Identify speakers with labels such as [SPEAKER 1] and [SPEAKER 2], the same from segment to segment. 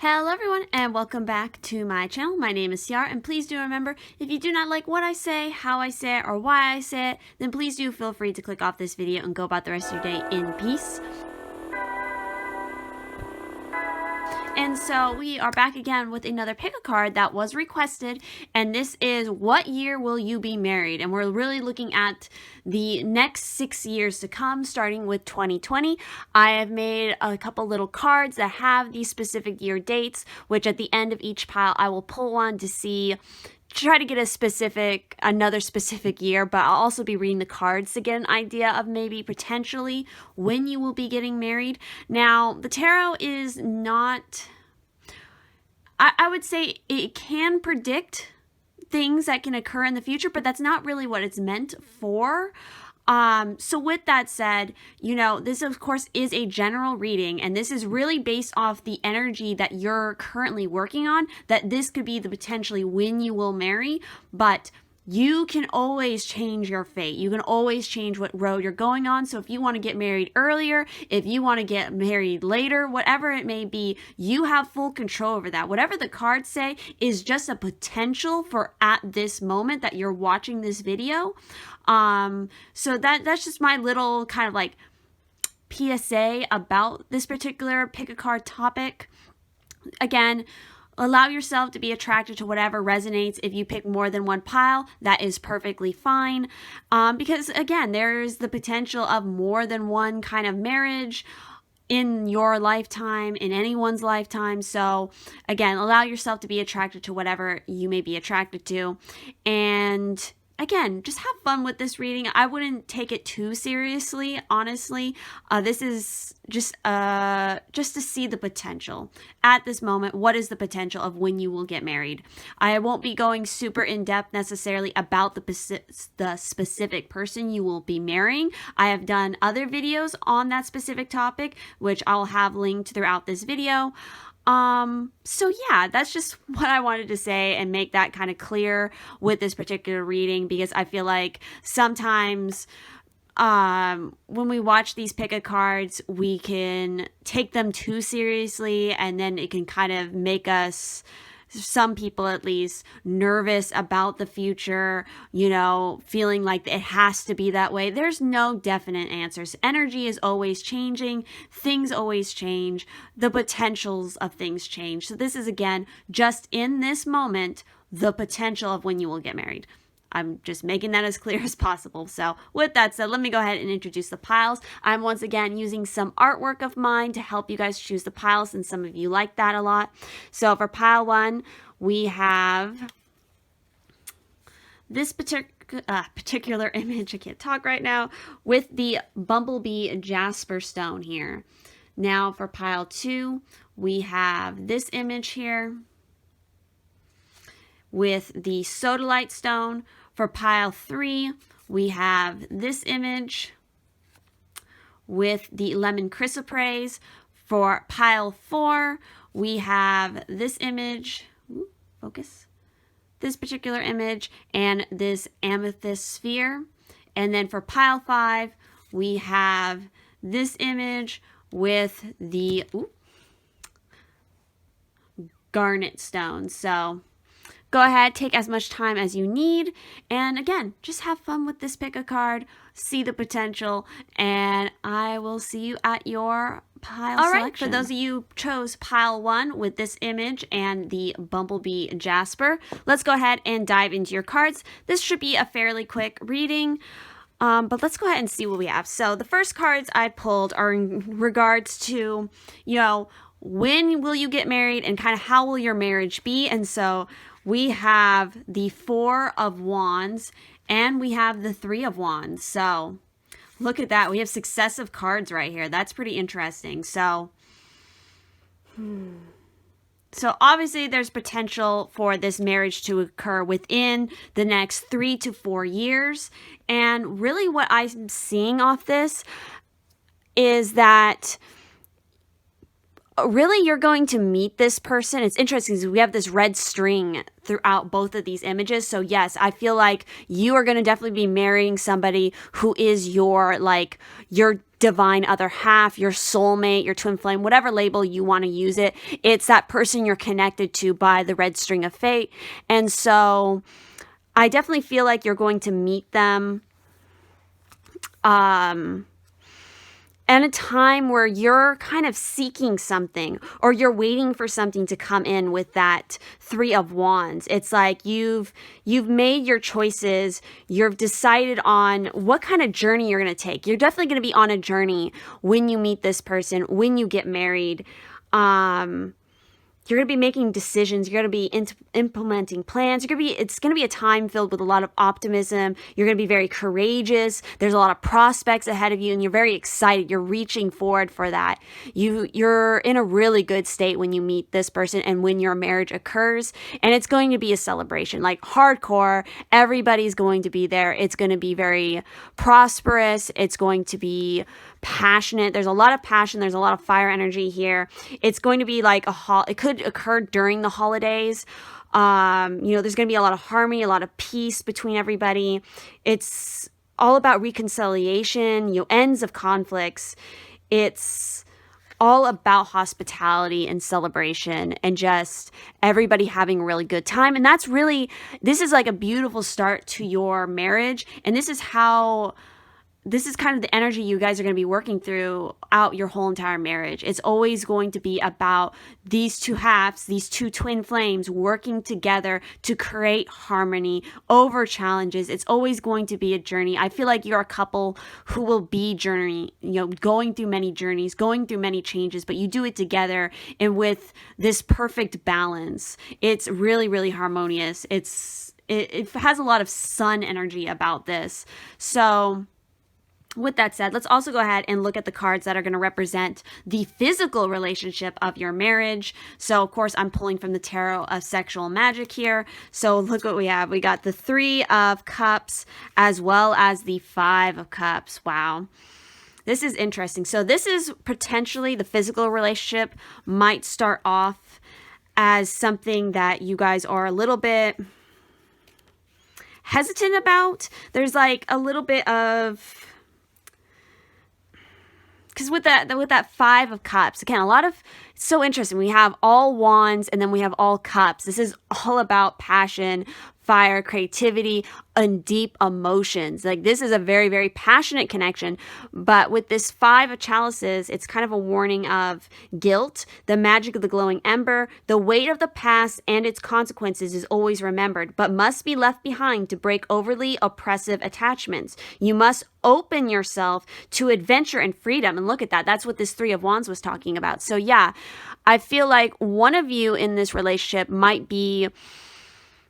[SPEAKER 1] Hello everyone and welcome back to my channel. My name is Ciara, and please do remember, if you do not like what I say, how I say it, or why I say it, then please do feel free to click off this video and go about the rest of your day in peace. And so we are back again with another pick a card that was requested, and this is what year will you be married? And we're really looking at the next 6 years to come, starting with 2020. I have made a couple little cards that have these specific year dates, which at the end of each pile I will pull one to try to get another specific year, but I'll also be reading the cards to get an idea of maybe potentially when you will be getting married. Now, the tarot is not, I would say it can predict things that can occur in the future, but that's not really what it's meant for. So with that said, this of course is a general reading, and this is really based off the energy that you're currently working on, that this could be the potentially when you will marry, but you can always change your fate. You can always change what road you're going on. So if you want to get married earlier, if you want to get married later, whatever it may be, you have full control over that. Whatever the cards say is just a potential for at this moment that you're watching this video. So that's just my little kind of like PSA about this particular pick a card topic. Again, allow yourself to be attracted to whatever resonates. If you pick more than one pile, that is perfectly fine. Because again, there's the potential of more than one kind of marriage in your lifetime, in anyone's lifetime. So again, allow yourself to be attracted to whatever you may be attracted to. And again, just have fun with this reading. I wouldn't take it too seriously, honestly. This is just to see the potential. At this moment, what is the potential of when you will get married? I won't be going super in-depth necessarily about the specific person you will be marrying. I have done other videos on that specific topic, which I'll have linked throughout this video. So yeah, that's just what I wanted to say and make that kind of clear with this particular reading, because I feel like sometimes when we watch these pick a cards, we can take them too seriously, and then it can kind of make us, some people at least, nervous about the future, feeling like it has to be that way. There's no definite answers. Energy is always changing. Things always change. The potentials of things change. So this is, again, just in this moment, the potential of when you will get married. I'm just making that as clear as possible. So with that said, let me go ahead and introduce the piles. I'm once again using some artwork of mine to help you guys choose the piles, and some of you like that a lot. So for pile 1, we have this particular image, I can't talk right now, with the bumblebee jasper stone here. Now for pile 2, we have this image here with the sodalite stone. For pile 3, we have this image with the lemon chrysoprase. For pile 4, we have this image, focus, this particular image, and this amethyst sphere. And then for pile 5, we have this image with the garnet stone. So go ahead, take as much time as you need, and again, just have fun with this pick a card, see the potential, and I will see you at your pile selection. All right, for those of you who chose pile 1 with this image and the bumblebee jasper, let's go ahead and dive into your cards. This should be a fairly quick reading, but let's go ahead and see what we have. So the first cards I pulled are in regards to, when will you get married and kind of how will your marriage be? And so we have the 4 of Wands and we have the 3 of Wands. So look at that. We have successive cards right here. That's pretty interesting. So obviously there's potential for this marriage to occur within the next 3 to 4 years. And really what I'm seeing off this is that really you're going to meet this person. It's interesting because we have this red string throughout both of these images. So yes, I feel like you are going to definitely be marrying somebody who is your divine other half, your soulmate, your twin flame, whatever label you want to use it. It's that person you're connected to by the red string of fate. And so I definitely feel like you're going to meet them at a time where you're kind of seeking something, or you're waiting for something to come in with that Three of Wands. It's like you've made your choices. You've decided on what kind of journey you're going to take. You're definitely going to be on a journey when you meet this person, when you get married. You're going to be making decisions. You're going to be implementing plans. It's going to be a time filled with a lot of optimism. You're going to be very courageous. There's a lot of prospects ahead of you, and you're very excited. You're reaching forward for that. You're in a really good state when you meet this person and when your marriage occurs, and it's going to be a celebration, like hardcore. Everybody's going to be there. It's going to be very prosperous. It's going to be passionate. There's a lot of passion. There's a lot of fire energy here. It's going to be like it could occur during the holidays. There's going to be a lot of harmony, a lot of peace between everybody. It's all about reconciliation, ends of conflicts. It's all about hospitality and celebration and just everybody having a really good time. And this is like a beautiful start to your marriage. And this is kind of the energy you guys are going to be working throughout your whole entire marriage. It's always going to be about these two halves, these two twin flames working together to create harmony over challenges. It's always going to be a journey. I feel like you're a couple who will be going through many journeys, going through many changes, but you do it together and with this perfect balance. It's really, really harmonious. It has a lot of sun energy about this. So with that said, let's also go ahead and look at the cards that are going to represent the physical relationship of your marriage. So, of course, I'm pulling from the Tarot of Sexual Magic here. So look what we have. We got the Three of Cups as well as the Five of Cups. Wow. This is interesting. So this is potentially the physical relationship might start off as something that you guys are a little bit hesitant about. There's like a little bit of... Because with that Five of Cups, again, it's so interesting. We have all wands and then we have all cups. This is all about passion, fire, creativity, and deep emotions. Like this is a very, very passionate connection. But with this Five of Chalices, it's kind of a warning of guilt, the magic of the glowing ember, the weight of the past and its consequences is always remembered, but must be left behind to break overly oppressive attachments. You must open yourself to adventure and freedom. And look at that. That's what this Three of Wands was talking about. So yeah, I feel like one of you in this relationship might be,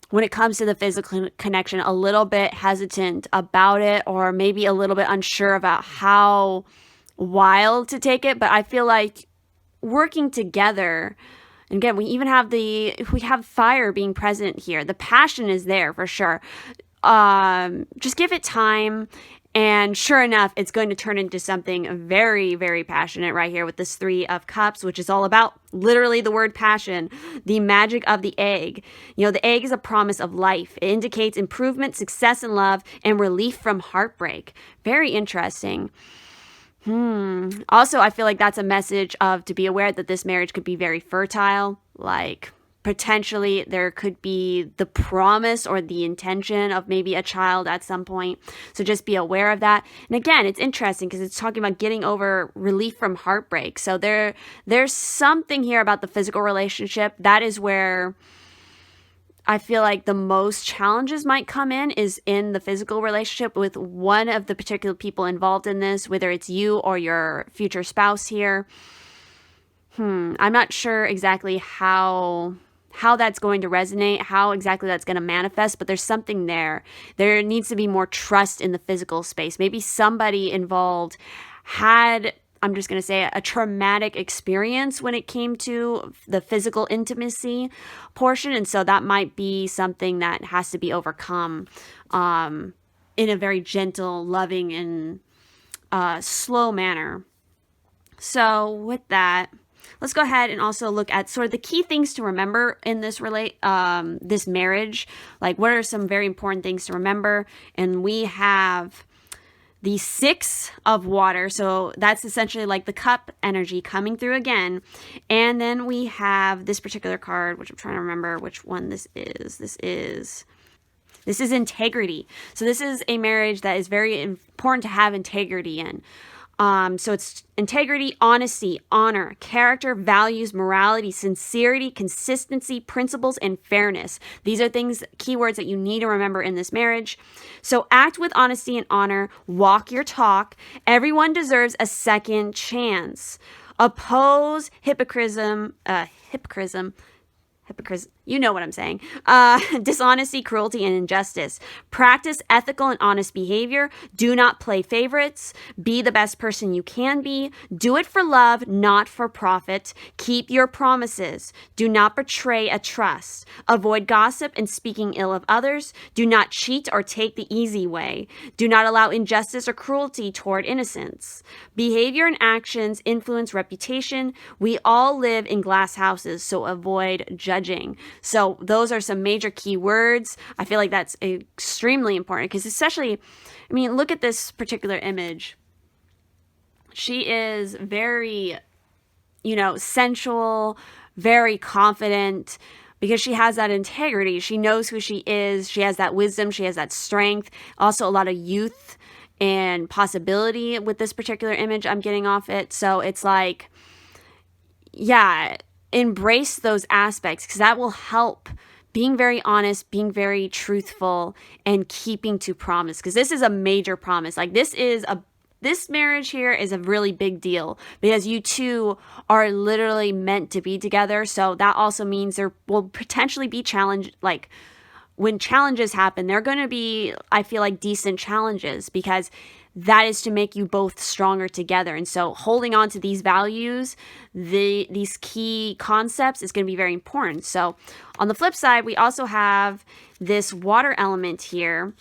[SPEAKER 1] when it comes to the physical connection, a little bit hesitant about it, or maybe a little bit unsure about how wild to take it. But I feel like working together, and again, we have fire being present here. The passion is there for sure. Just give it time. And sure enough, it's going to turn into something very, very passionate right here with this Three of Cups, which is all about literally the word passion, the magic of the egg. The egg is a promise of life. It indicates improvement, success in love, and relief from heartbreak. Very interesting. Also, I feel like that's a message to be aware that this marriage could be very fertile, like potentially there could be the promise or the intention of maybe a child at some point. So just be aware of that. And again, it's interesting because it's talking about getting over relief from heartbreak. So there's something here about the physical relationship. That is where I feel like the most challenges might come is in the physical relationship with one of the particular people involved in this, whether it's you or your future spouse here. I'm not sure exactly how that's going to resonate, how exactly that's going to manifest, but there's something there. There needs to be more trust in the physical space. Maybe somebody involved had, I'm just going to say, a traumatic experience when it came to the physical intimacy portion. And so that might be something that has to be overcome in a very gentle, loving, and slow manner. So with that, let's go ahead and also look at sort of the key things to remember in this this marriage. Like, what are some very important things to remember? And we have the Six of Water. So that's essentially like the cup energy coming through again. And then we have this particular card, which I'm trying to remember which one this is. This is integrity. So this is a marriage that is very important to have integrity in. So it's integrity, honesty, honor, character, values, morality, sincerity, consistency, principles, and fairness. These are keywords that you need to remember in this marriage. So act with honesty and honor, walk your talk. Everyone deserves a second chance. Oppose hypocrisy, you know what I'm saying. Dishonesty, cruelty, and injustice. Practice ethical and honest behavior. Do not play favorites. Be the best person you can be. Do it for love, not for profit. Keep your promises. Do not betray a trust. Avoid gossip and speaking ill of others. Do not cheat or take the easy way. Do not allow injustice or cruelty toward innocence. Behavior and actions influence reputation. We all live in glass houses, so avoid judging. So those are some major key words. I feel like that's extremely important because especially, I mean, look at this particular image. She is very, sensual, very confident because she has that integrity. She knows who she is. She has that wisdom. She has that strength. Also a lot of youth and possibility with this particular image I'm getting off it. So it's like, yeah, embrace those aspects because that will help being very honest, being very truthful, and keeping to promise because this is a major promise. Like this marriage here is a really big deal because you two are literally meant to be together. So that also means there will potentially be challenge, like when challenges happen, they're going to be, I feel like, decent challenges because that is to make you both stronger together. And so holding on to these values, these key concepts is going to be very important. So on the flip side, we also have this water element here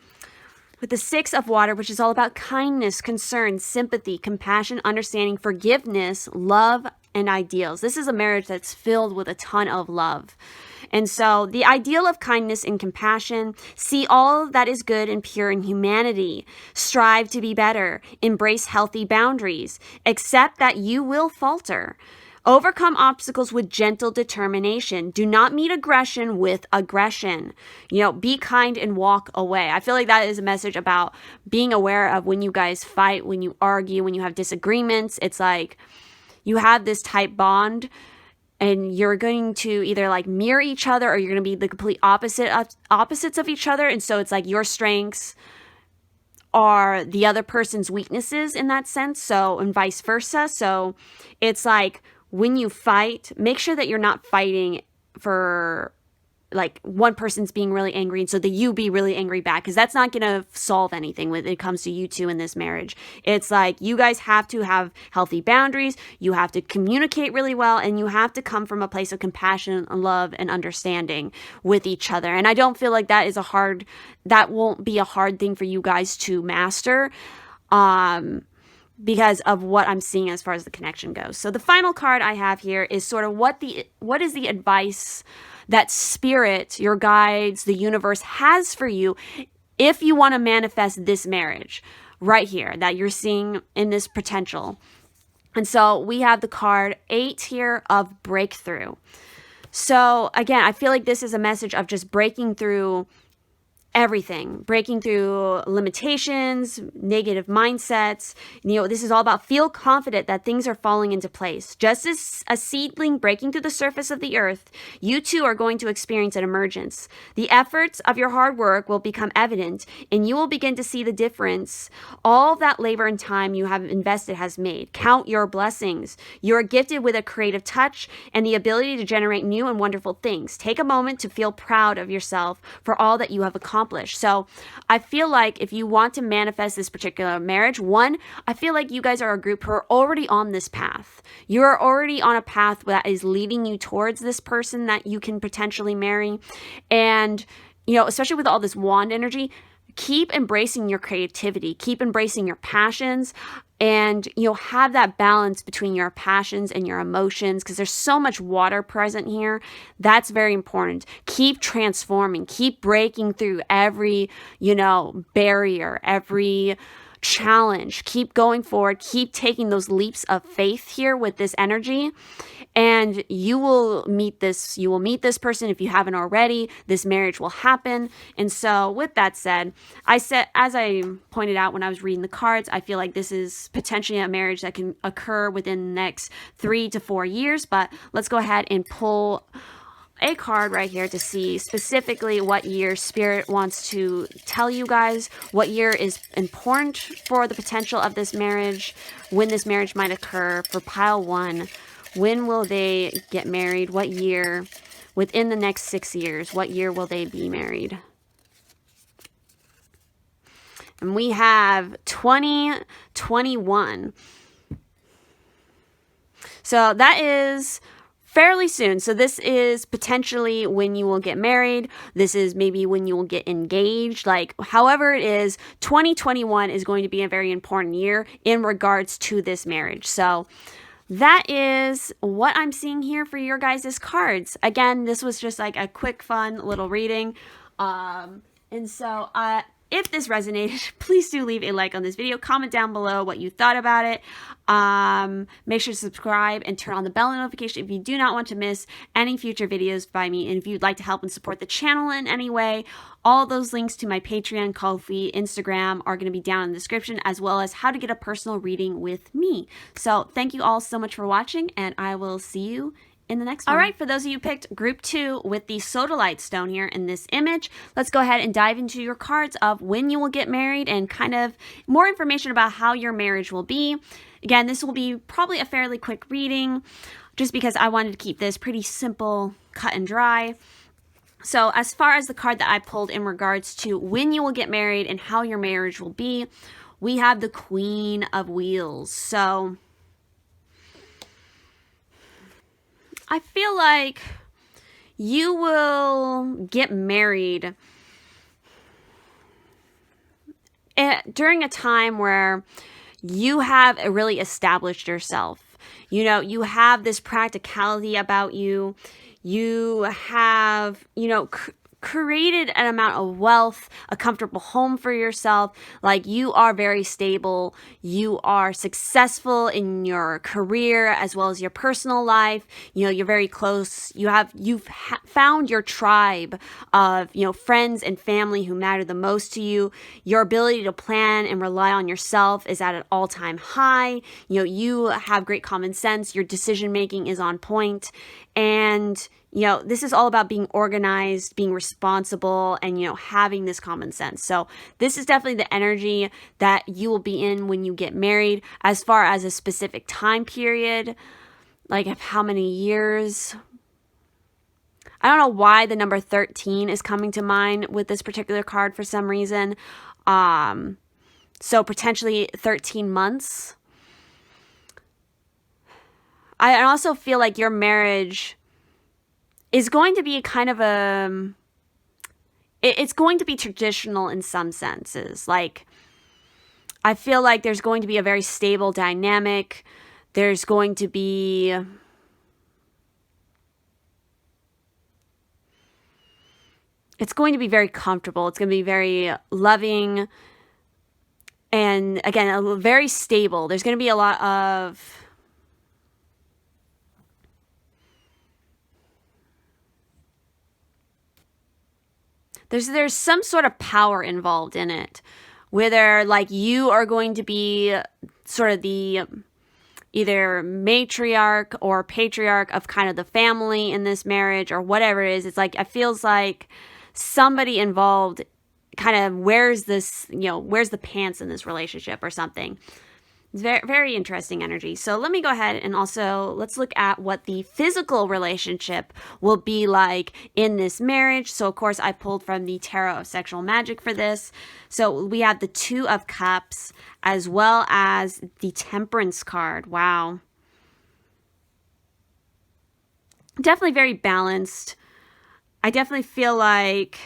[SPEAKER 1] with the Six of Water, which is all about kindness, concern, sympathy, compassion, understanding, forgiveness, love, and ideals. This is a marriage that's filled with a ton of love. And so the ideal of kindness and compassion, see all that is good and pure in humanity, strive to be better, embrace healthy boundaries, accept that you will falter, overcome obstacles with gentle determination, do not meet aggression with aggression, be kind and walk away. I feel like that is a message about being aware of when you guys fight, when you argue, when you have disagreements. It's like you have this tight bond and you're going to either like mirror each other or you're going to be the complete opposites of each other. And so it's like your strengths are the other person's weaknesses in that sense. So, and vice versa. So it's like when you fight, make sure that you're not fighting for like one person's being really angry and so that you be really angry back because that's not going to solve anything when it comes to you two in this marriage. It's like you guys have to have healthy boundaries, you have to communicate really well, and you have to come from a place of compassion, love, and understanding with each other. And I don't feel like that won't be a hard thing for you guys to master because of what I'm seeing as far as the connection goes. So the final card I have here is sort of what is the advice that spirit, your guides, the universe has for you if you want to manifest this marriage right here that you're seeing in this potential. And so we have the card 8 here of breakthrough. So again, I feel like this is a message of just breaking through everything, breaking through limitations, negative mindsets. This is all about feel confident that things are falling into place. Just as a seedling breaking through the surface of the earth, you too are going to experience an emergence. The efforts of your hard work will become evident and you will begin to see the difference all that labor and time you have invested has made. Count your blessings. You are gifted with a creative touch and the ability to generate new and wonderful things. Take a moment to feel proud of yourself for all that you have accomplished. So I feel like if you want to manifest this particular marriage, one, I feel like you guys are a group who are already on this path. You are already on a path that is leading you towards this person that you can potentially marry. And, especially with all this wand energy, keep embracing your creativity, keep embracing your passions, and have that balance between your passions and your emotions because there's so much water present here. That's very important. Keep transforming, keep breaking through every, barrier, every challenge. Keep going forward. Keep taking those leaps of faith here with this energy. And you will meet this person if you haven't already. This marriage will happen. And so with that said, as I pointed out when I was reading the cards, I feel like this is potentially a marriage that can occur within the next 3 to 4 years. But let's go ahead and pull a card right here to see specifically what year Spirit wants to tell you guys, what year is important for the potential of this marriage, when this marriage might occur. For pile 1, when will they get married? What year? Within the next 6 years, what year will they be married? And we have 2021. So that is fairly soon. So this is potentially when you will get married. This is maybe when you will get engaged. Like, however it is, 2021 is going to be a very important year in regards to this marriage. So that is what I'm seeing here for your guys' cards. Again, this was just like a quick, fun little reading. And so if this resonated, please do leave a like on this video. Comment down below what you thought about it. Make sure to subscribe and turn on the bell notification if you do not want to miss any future videos by me. And if you'd like to help and support the channel in any way, all those links to my Patreon, Ko-fi, Instagram are going to be down in the description, as well as how to get a personal reading with me. So thank you all so much for watching, and I will see you in the next one. All right, for those of you who picked group 2 with the sodalite stone here in this image, let's go ahead and dive into your cards of when you will get married and kind of more information about how your marriage will be. Again, this will be probably a fairly quick reading just because I wanted to keep this pretty simple, cut and dry. So as far as the card that I pulled in regards to when you will get married and how your marriage will be, we have the Queen of Wheels. So I feel like you will get married during a time where you have really established yourself. You know, you have this practicality about you. You have, created an amount of wealth, a comfortable home for yourself. Like, you are very stable. You are successful in your career as well as your personal life. You're very close. You've found your tribe of, friends and family who matter the most to you. Your ability to plan and rely on yourself is at an all-time high. You have great common sense. Your decision making is on point. And this is all about being organized, being responsible, and, having this common sense. So this is definitely the energy that you will be in when you get married. As far as a specific time period, like how many years, I don't know why the number 13 is coming to mind with this particular card for some reason. So potentially 13 months. I also feel like your marriage is going to be kind of it's going to be traditional in some senses. Like, I feel like there's going to be a very stable dynamic. There's going to be it's going to be very comfortable. It's going to be very loving. And again, very stable. There's going to be a lot of there's some sort of power involved in it, whether like you are going to be sort of the either matriarch or patriarch of kind of the family in this marriage or whatever it is. It's like, it feels like somebody involved kind of wears the pants in this relationship or something. It's very, very interesting energy. So let me go ahead and also let's look at what the physical relationship will be like in this marriage. So of course I pulled from the Tarot of Sexual Magic for this. So we have the Two of Cups as well as the Temperance card. Wow. Definitely very balanced. I definitely feel like,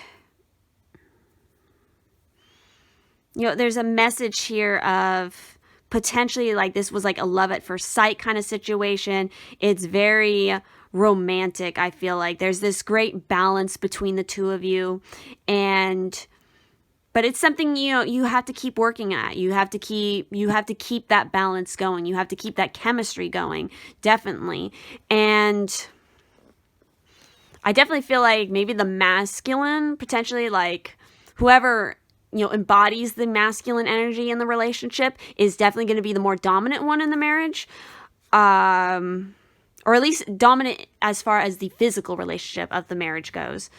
[SPEAKER 1] there's a message here of potentially like this was like a love at first sight kind of situation. It's very romantic. I feel like there's this great balance between the two of you, and but it's something, you have to keep working at. You have to keep that balance going. You have to keep that chemistry going, definitely. And I definitely feel like maybe the masculine, potentially, like whoever, embodies the masculine energy in the relationship is definitely going to be the more dominant one in the marriage. Or at least dominant as far as the physical relationship of the marriage goes.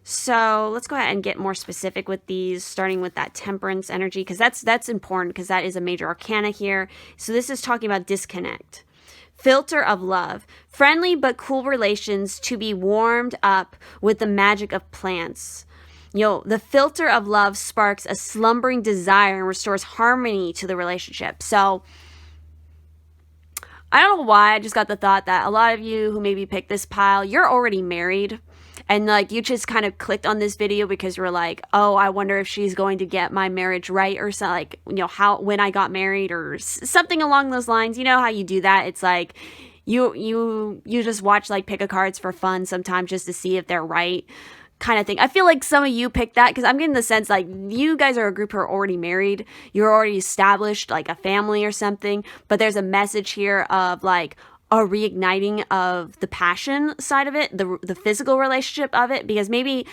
[SPEAKER 1] So let's go ahead and get more specific with these, starting with that temperance energy, because that's important, because that is a major arcana here. So this is talking about disconnect. Filter of love. Friendly but cool relations to be warmed up with the magic of plants. The filter of love sparks a slumbering desire and restores harmony to the relationship. So I don't know why I just got the thought that a lot of you who maybe picked this pile, you're already married. And like you just kind of clicked on this video because you're like, oh, I wonder if she's going to get my marriage right, or something, like, when I got married, or something along those lines. You know how you do that? It's like you just watch like pick a cards for fun sometimes, just to see if they're right, kind of thing. I feel like some of you picked that because I'm getting the sense like you guys are a group who are already married. You're already established, like a family or something. But there's a message here of like a reigniting of the passion side of it, the physical relationship of it, because maybe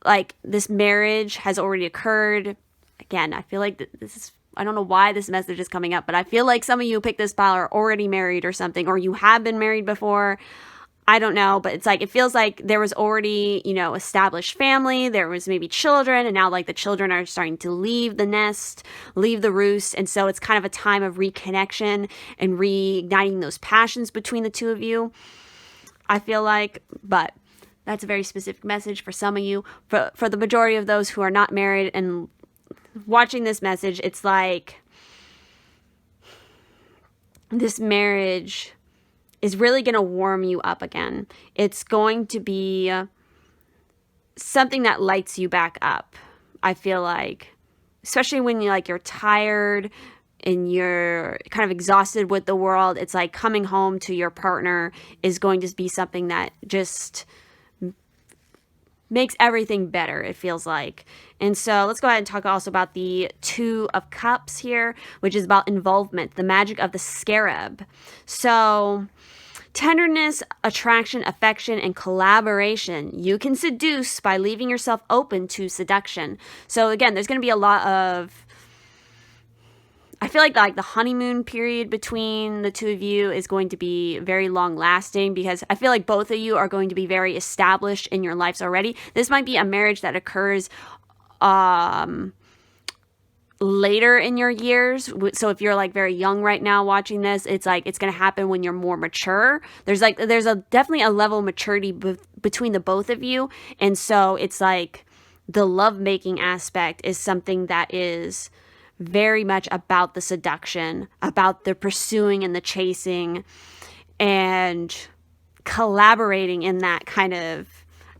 [SPEAKER 1] like this marriage has already occurred. Again, I feel like this is, I don't know why this message is coming up, but I feel like some of you who picked this pile are already married or something, or you have been married before. I don't know, but it's like, it feels like there was already, established family. There was maybe children, and now like the children are starting to leave the nest, leave the roost. And so it's kind of a time of reconnection and reigniting those passions between the two of you, I feel like. But that's a very specific message for some of you. For the majority of those who are not married and watching this message, it's like this marriage is really going to warm you up again. It's going to be something that lights you back up, I feel like. Especially when you're tired and you're kind of exhausted with the world. It's like coming home to your partner is going to be something that just makes everything better, it feels like. And so let's go ahead and talk also about the Two of Cups here, which is about involvement, the magic of the scarab. So tenderness, attraction, affection, and collaboration. You can seduce by leaving yourself open to seduction. So again, there's going to be a lot of, I feel like the honeymoon period between the two of you is going to be very long lasting, because I feel like both of you are going to be very established in your lives already. This might be a marriage that occurs later in your years. So if you're like very young right now watching this, it's like it's going to happen when you're more mature. There's definitely a level of maturity between the both of you. And so it's like the lovemaking aspect is something that is very much about the seduction, about the pursuing and the chasing and collaborating in that kind of,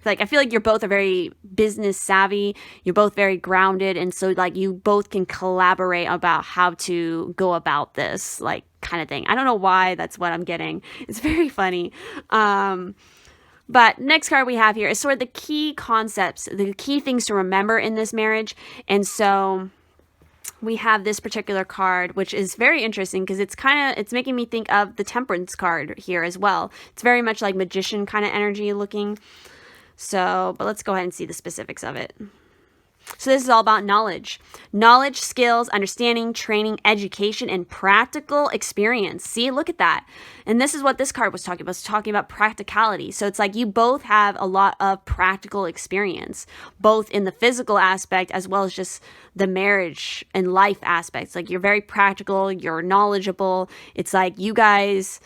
[SPEAKER 1] like, I feel like you're both are very business savvy. You're both very grounded. And so like you both can collaborate about how to go about this, like, kind of thing. I don't know why that's what I'm getting. It's very funny. But next card we have here is sort of the key concepts, the key things to remember in this marriage. And so we have this particular card, which is very interesting because it's making me think of the Temperance card here as well. It's very much like magician kind of energy looking. So, but let's go ahead and see the specifics of it. So this is all about knowledge. Knowledge, skills, understanding, training, education, and practical experience. See, look at that. And this is what this card was talking about. It's talking about practicality. So it's like you both have a lot of practical experience, both in the physical aspect as well as just the marriage and life aspects. Like you're very practical, you're knowledgeable. It's like you guys,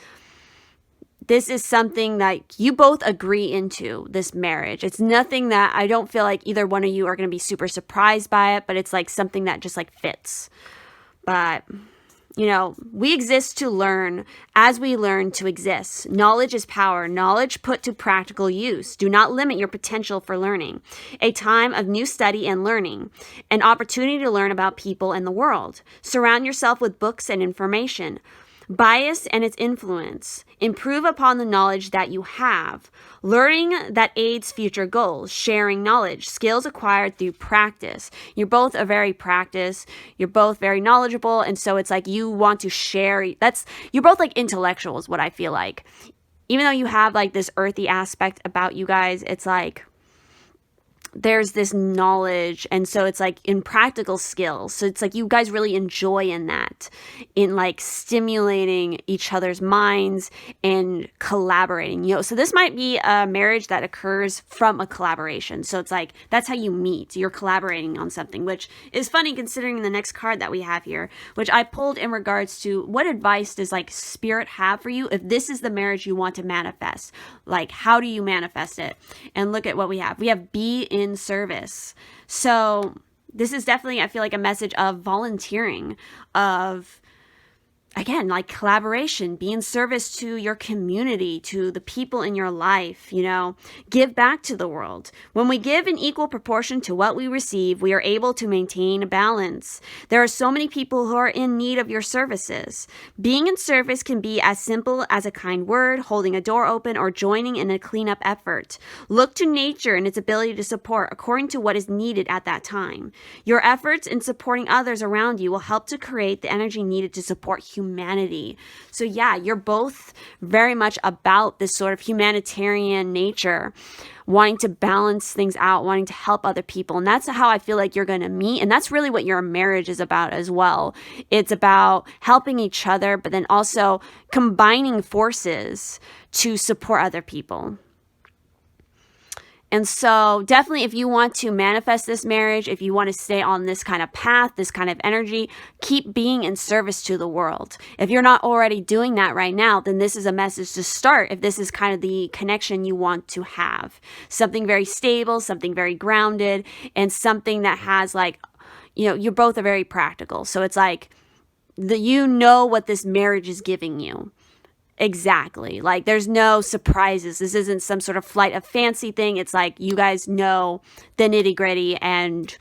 [SPEAKER 1] this is something that you both agree into, this marriage. It's nothing that I don't feel like either one of you are going to be super surprised by it, but it's like something that just like fits. But, we exist to learn as we learn to exist. Knowledge is power. Knowledge put to practical use. Do not limit your potential for learning. A time of new study and learning. An opportunity to learn about people and the world. Surround yourself with books and information. Bias and its influence. Improve upon the knowledge that you have. Learning that aids future goals. Sharing knowledge. Skills acquired through practice. You're both you're both very knowledgeable, and so it's like you want to share. You're both like intellectuals, what I feel like. Even though you have like this earthy aspect about you guys, it's like there's this knowledge, and so it's like in practical skills, so it's like you guys really enjoy in that, in like stimulating each other's minds and collaborating, so this might be a marriage that occurs from a collaboration. So it's like that's how you meet, you're collaborating on something, which is funny considering the next card that we have here, which I pulled in regards to what advice does like spirit have for you if this is the marriage you want to manifest. Like, how do you manifest it? And look at what we have. Be in service. So this is definitely, I feel like, a message of volunteering, of, again, like collaboration, be in service to your community, to the people in your life, give back to the world. When we give in equal proportion to what we receive, we are able to maintain a balance. There are so many people who are in need of your services. Being in service can be as simple as a kind word, holding a door open, or joining in a cleanup effort. Look to nature and its ability to support according to what is needed at that time. Your efforts in supporting others around you will help to create the energy needed to support humanity. So yeah, you're both very much about this sort of humanitarian nature, wanting to balance things out, wanting to help other people. And that's how I feel like you're going to meet. And that's really what your marriage is about as well. It's about helping each other, but then also combining forces to support other people. And so definitely, if you want to manifest this marriage, if you want to stay on this kind of path, this kind of energy, keep being in service to the world. If you're not already doing that right now, then this is a message to start if this is kind of the connection you want to have. Something very stable, something very grounded, and something that has like, you're both are very practical. So it's like, what this marriage is giving you. Exactly. Like there's no surprises. This isn't some sort of flight of fancy thing. It's like you guys know the nitty gritty and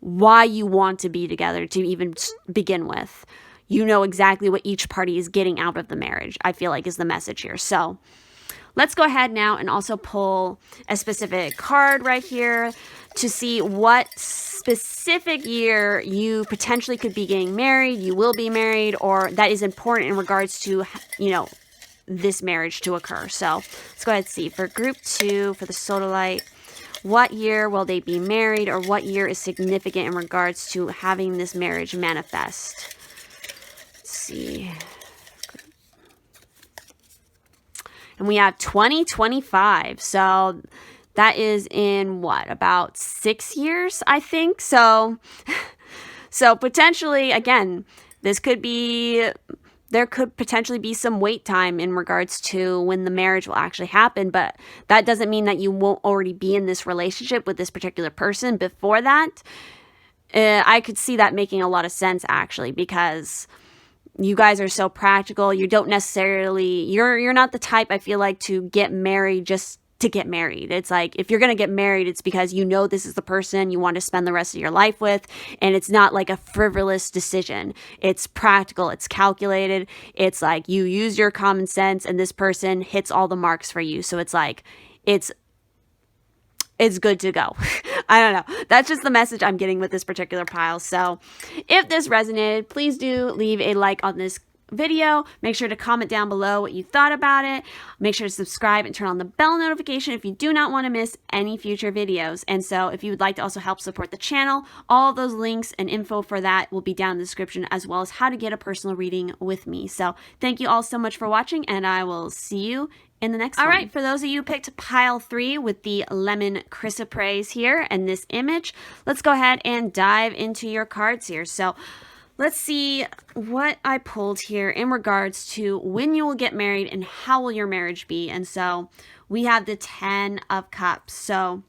[SPEAKER 1] why you want to be together to even begin with. You know exactly what each party is getting out of the marriage, I feel like, is the message here. So let's go ahead now and also pull a specific card right here to see what specific year you potentially could be getting married, you will be married, or that is important in regards to, this marriage to occur. So let's go ahead and see. For group 2, for the sodalite, what year will they be married, or what year is significant in regards to having this marriage manifest? Let's see. And we have 2025. So that is in about 6 years, I think. So potentially, again, there could potentially be some wait time in regards to when the marriage will actually happen, but that doesn't mean that you won't already be in this relationship with this particular person before that. I could see that making a lot of sense, actually, because you guys are so practical. You don't necessarily, you're not the type, I feel like, to get married just to get married. It's like, if you're going to get married, it's because this is the person you want to spend the rest of your life with, and it's not like a frivolous decision. It's practical, it's calculated, it's like you use your common sense, and this person hits all the marks for you. So it's like, it's good to go. I don't know. That's just the message I'm getting with this particular pile. So if this resonated, please do leave a like on this video. Make sure to comment down below what you thought about it. Make sure to subscribe and turn on the bell notification if you do not want to miss any future videos. And so if you would like to also help support the channel, all of those links and info for that will be down in the description, as well as how to get a personal reading with me. So thank you all so much for watching, and I will see you in the next one. All right, for those of you who picked pile 3 with the lemon chrysoprase here and this image, let's go ahead and dive into your cards here. So let's see what I pulled here in regards to when you will get married and how will your marriage be. And so we have the 10 of Cups. So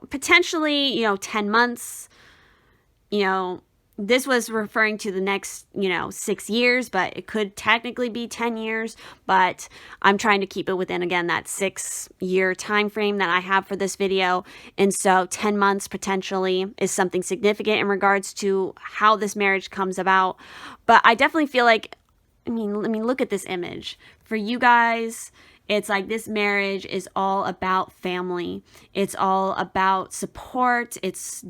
[SPEAKER 1] potentially, 10 months, this was referring to the next, 6 years, but it could technically be 10 years. But I'm trying to keep it within, again, that 6-year time frame that I have for this video. And so 10 months potentially is something significant in regards to how this marriage comes about. But I definitely feel like, look at this image. For you guys, it's like this marriage is all about family. It's all about support. It's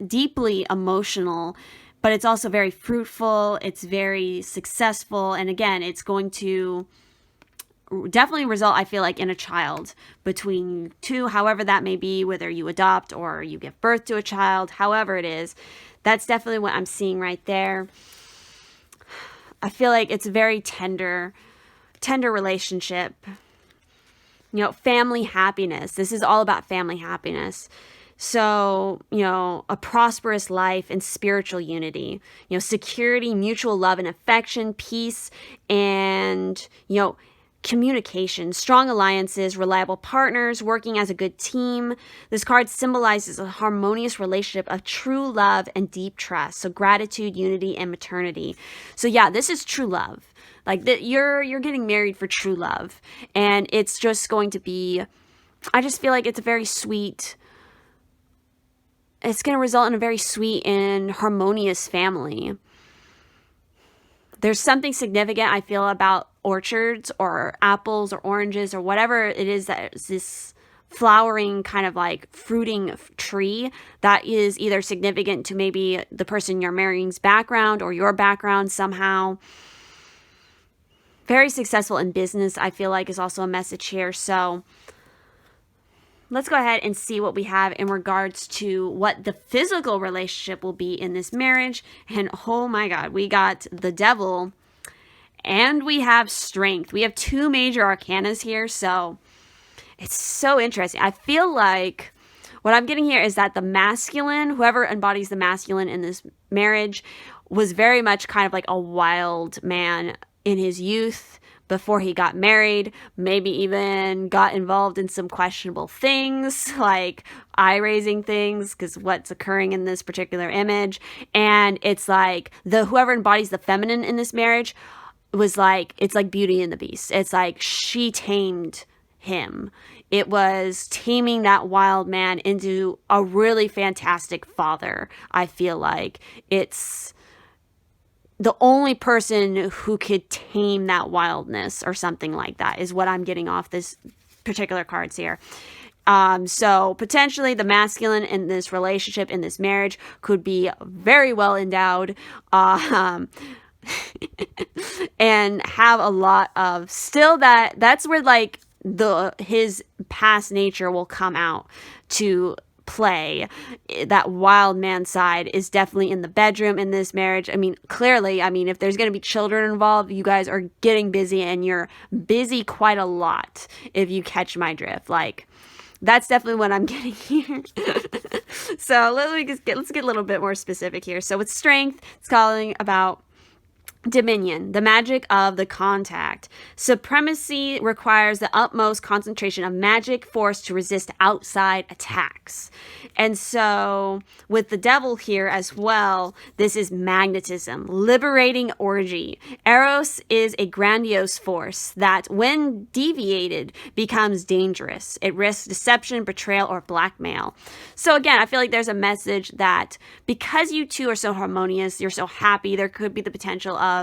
[SPEAKER 1] deeply emotional, but it's also very fruitful. It's very successful. And again, it's going to definitely result, I feel like, in a child between two, however that may be, whether you adopt or you give birth to a child, however it is. That's definitely what I'm seeing right there. I feel like it's a very tender relationship. Family happiness. This is all about family happiness. So, a prosperous life and spiritual unity, security, mutual love and affection, peace, and, communication, strong alliances, reliable partners, working as a good team. This card symbolizes a harmonious relationship of true love and deep trust. So gratitude, unity, and maternity. So yeah, this is true love. Like that, you're getting married for true love. And it's just going to be, I just feel like it's a very sweet, it's going to result in a very sweet and harmonious family. There's something significant, I feel, about orchards or apples or oranges or whatever it is that is this flowering kind of like fruiting tree that is either significant to maybe the person you're marrying's background or your background somehow. Very successful in business, I feel like, is also a message here. So let's go ahead and see what we have in regards to what the physical relationship will be in this marriage. And oh my God, we got the devil and we have strength. We have two major arcanas here. So it's so interesting. I feel like what I'm getting here is that the masculine, whoever embodies the masculine in this marriage, was very much kind of like a wild man in his youth before he got married, maybe even got involved in some questionable things like eye-raising things, because what's occurring in this particular image. And it's like whoever embodies the feminine in this marriage was like, it's like Beauty and the Beast. It's like she tamed him. It was taming that wild man into a really fantastic father. I feel like it's the only person who could tame that wildness or something like that is what I'm getting off this particular cards here. So potentially the masculine in this relationship, in this marriage, could be very well endowed, and have a lot of still that's where like his past nature will come out to play. That wild man side is definitely in the bedroom in this marriage. Clearly, if there's going to be children involved, you guys are getting busy, and you're busy quite a lot, if you catch my drift. Like, that's definitely what I'm getting here. So let's get a little bit more specific here. So with strength, it's calling about dominion, the magic of the contact. Supremacy requires the utmost concentration of magic force to resist outside attacks. And so with the devil here as well, this is magnetism, liberating orgy. Eros is a grandiose force that, when deviated, becomes dangerous. It risks deception, betrayal, or blackmail. So again, I feel like there's a message that because you two are so harmonious, you're so happy, there could be the potential of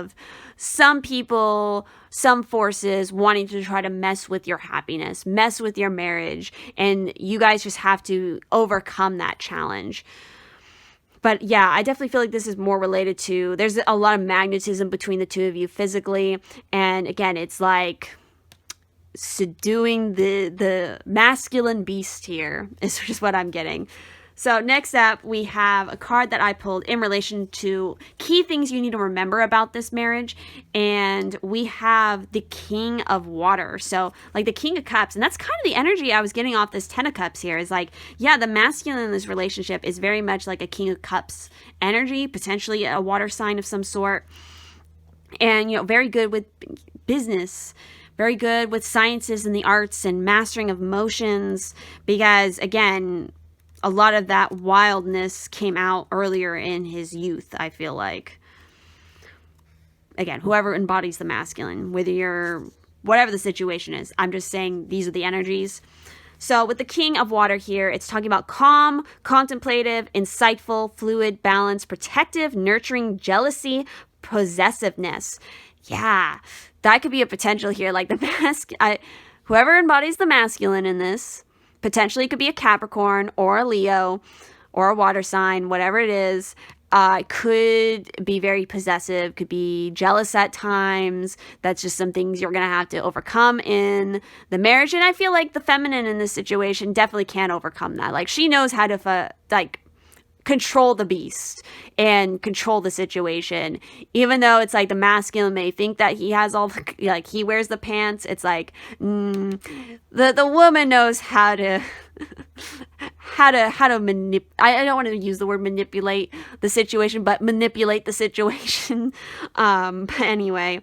[SPEAKER 1] some people, some forces wanting to try to mess with your happiness, mess with your marriage, and you guys just have to overcome that challenge. But yeah, I definitely feel like this is more related to, there's a lot of magnetism between the two of you physically, and again, it's like subduing the masculine beast here is just what I'm getting. So next up, we have a card that I pulled in relation to key things you need to remember about this marriage. And we have the King of Water. So like the King of Cups. And that's kind of the energy I was getting off this Ten of Cups here. Is like, yeah, the masculine in this relationship is very much like a King of Cups energy, potentially a water sign of some sort. And, very good with business, very good with sciences and the arts and mastering of emotions. Because, again, a lot of that wildness came out earlier in his youth, I feel like. Again, whoever embodies the masculine, whether you're, whatever the situation is, I'm just saying these are the energies. So with the King of Water here, it's talking about calm, contemplative, insightful, fluid, balanced, protective, nurturing, jealousy, possessiveness. Yeah, that could be a potential here. Like whoever embodies the masculine in this potentially could be a Capricorn or a Leo or a water sign, whatever it is. Could be very possessive, could be jealous at times. That's just some things you're going to have to overcome in the marriage. And I feel like the feminine in this situation definitely can't overcome that. Like, she knows how to, control the beast and control the situation, even though it's like the masculine may think that he has all the, like, he wears the pants. It's like the woman knows how to manipulate. I don't want to use the word manipulate the situation, but manipulate the situation. But anyway,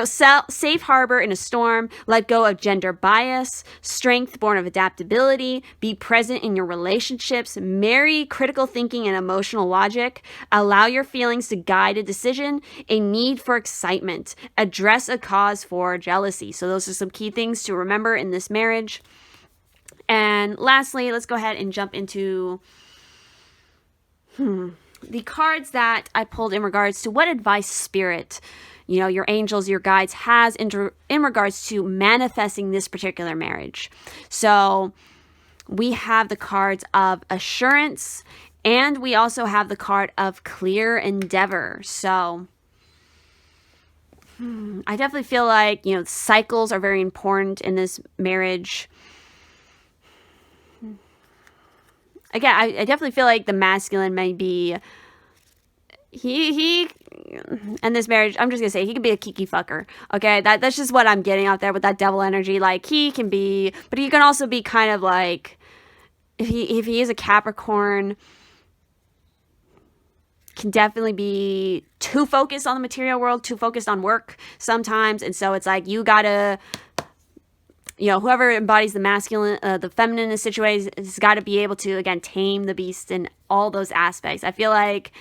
[SPEAKER 1] safe harbor in a storm, let go of gender bias, strength born of adaptability, be present in your relationships, marry critical thinking and emotional logic, allow your feelings to guide a decision, a need for excitement, address a cause for jealousy. So those are some key things to remember in this marriage. And lastly, let's go ahead and jump into the cards that I pulled in regards to what advice Spirit, your angels, your guides, has in regards to manifesting this particular marriage. So we have the cards of assurance, and we also have the card of clear endeavor. So I definitely feel like, cycles are very important in this marriage. Again, I definitely feel like the masculine may be, he in this marriage, I'm just going to say, he can be a kiki fucker. Okay, that's just what I'm getting out there with that devil energy. Like, he can be, but he can also be kind of like, if he is a Capricorn, can definitely be too focused on the material world, too focused on work sometimes. And so it's like, you gotta, whoever embodies the masculine, the feminine in this situation has got to be able to, again, tame the beast in all those aspects. I feel like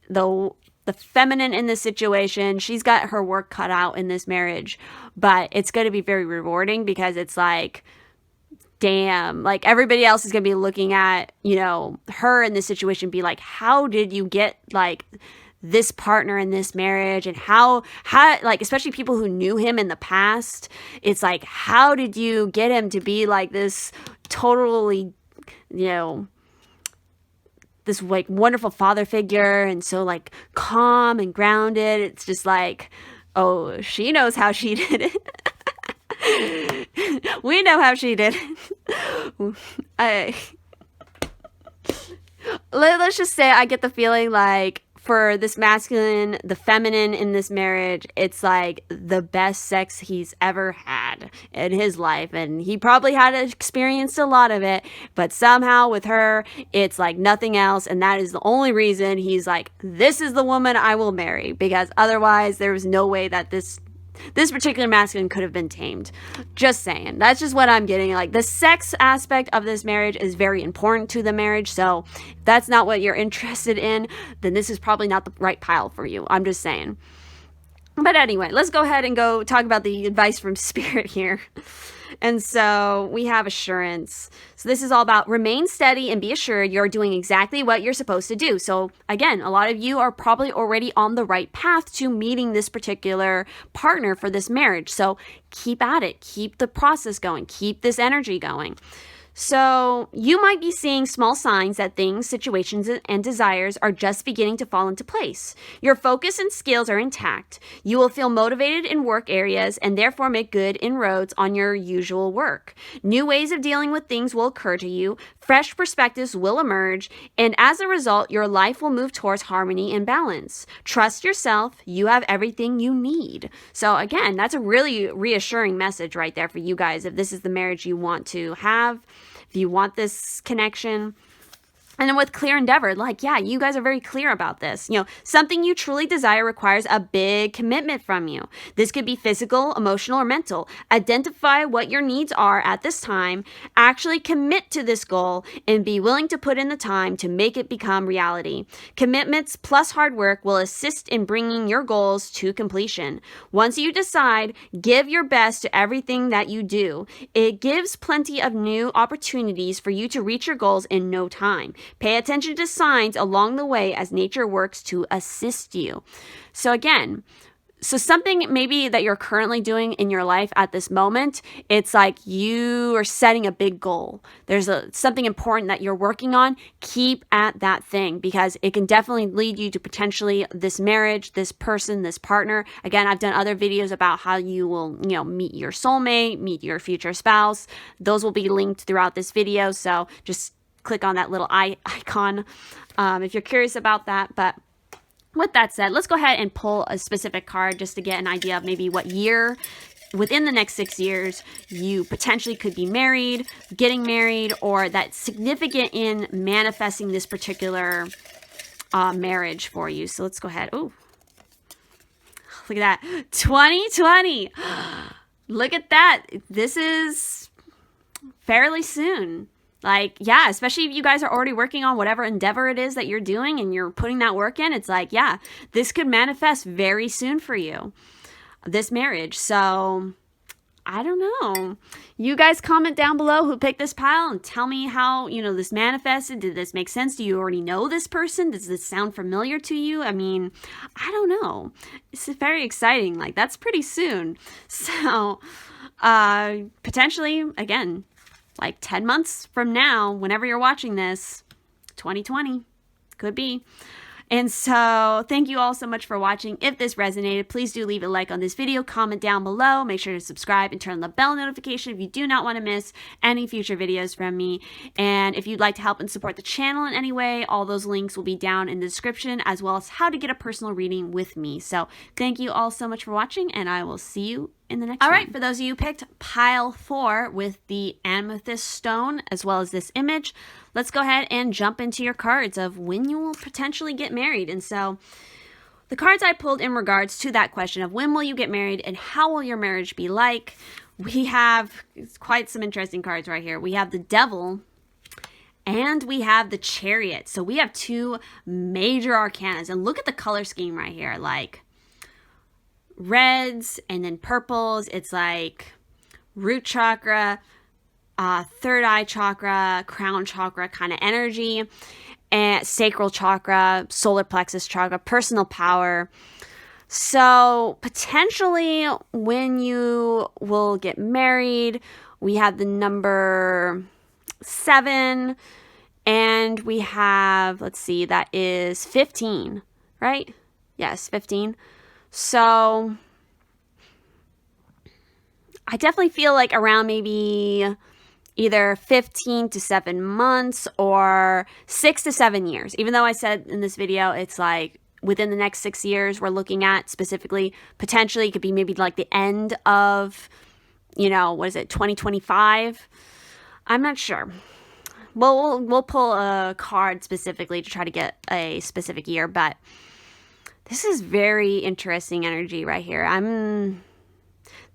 [SPEAKER 1] the feminine in this situation, she's got her work cut out in this marriage, but it's going to be very rewarding because it's like, damn, like, everybody else is going to be looking at, her in this situation, be like, how did you get, like, this partner in this marriage? And how like, especially people who knew him in the past, it's like, how did you get him to be like this totally, this like wonderful father figure, and so like calm and grounded? It's just like, oh, she knows how she did it. We know how she did it. Let's just say I get the feeling like, for this masculine, the feminine in this marriage, it's like the best sex he's ever had in his life. And he probably had experienced a lot of it, but somehow with her, it's like nothing else. And that is the only reason he's like, this is the woman I will marry, because otherwise there was no way that this particular masculine could have been tamed. Just saying. That's just what I'm getting. Like, the sex aspect of this marriage is very important to the marriage. So if that's not what you're interested in, then this is probably not the right pile for you. I'm just saying. But anyway, let's go ahead and go talk about the advice from Spirit here. And so we have assurance. So this is all about remain steady and be assured you're doing exactly what you're supposed to do. So again, a lot of you are probably already on the right path to meeting this particular partner for this marriage. So keep at it. Keep the process going. Keep this energy going. So you might be seeing small signs that things, situations, and desires are just beginning to fall into place. Your focus and skills are intact. You will feel motivated in work areas and therefore make good inroads on your usual work. New ways of dealing with things will occur to you. Fresh perspectives will emerge. And as a result, your life will move towards harmony and balance. Trust yourself. You have everything you need. So again, that's a really reassuring message right there for you guys. If this is the marriage you want to have, if you want this connection. And then with clear endeavor, like, yeah, you guys are very clear about this. You know, something you truly desire requires a big commitment from you. This could be physical, emotional, or mental. Identify what your needs are at this time, actually commit to this goal, and be willing to put in the time to make it become reality. Commitments plus hard work will assist in bringing your goals to completion. Once you decide, give your best to everything that you do. It gives plenty of new opportunities for you to reach your goals in no time. Pay attention to signs along the way as nature works to assist you. So again, something maybe that you're currently doing in your life at this moment, it's like you are setting a big goal. There's something important that you're working on. Keep at that thing, because it can definitely lead you to potentially this marriage, this person, this partner. Again, I've done other videos about how you will, meet your soulmate, meet your future spouse. Those will be linked throughout this video. So just click on that little icon if you're curious about that. But with that said, let's go ahead and pull a specific card just to get an idea of maybe what year within the next 6 years you potentially could be married, getting married, or that's significant in manifesting this particular marriage for you. So let's go ahead. Oh, look at that. 2020. Look at that. This is fairly soon. Like, yeah, especially if you guys are already working on whatever endeavor it is that you're doing and you're putting that work in, it's like, yeah, this could manifest very soon for you, this marriage. So I don't know. You guys comment down below who picked this pile and tell me how, this manifested. Did this make sense? Do you already know this person? Does this sound familiar to you? I mean, I don't know. It's very exciting. Like, that's pretty soon. So potentially, again, like 10 months from now, whenever you're watching this, 2020 could be. And so thank you all so much for watching. If this resonated, please do leave a like on this video, comment down below, make sure to subscribe and turn on the bell notification if you do not want to miss any future videos from me. And if you'd like to help and support the channel in any way, all those links will be down in the description, as well as how to get a personal reading with me. So thank you all so much for watching, and I will see you in the next one. All right, for those of you who picked pile 4 with the amethyst stone as well as this image, let's go ahead and jump into your cards of when you will potentially get married. And so the cards I pulled in regards to that question of when will you get married and how will your marriage be like, we have quite some interesting cards right here. We have the Devil and we have the Chariot. So we have 2 major arcanas, and look at the color scheme right here, like reds and then purples. It's like root chakra, third eye chakra, crown chakra kind of energy, and sacral chakra, solar plexus chakra, personal power. So potentially when you will get married, we have the number 7, and we have, let's see, that is 15, right? Yes, 15. So I definitely feel like around maybe either 15 to 7 months or 6 to 7 years. Even though I said in this video, it's like within the next 6 years we're looking at specifically, potentially it could be maybe like the end of, 2025? I'm not sure. Well, we'll pull a card specifically to try to get a specific year, but this is very interesting energy right here.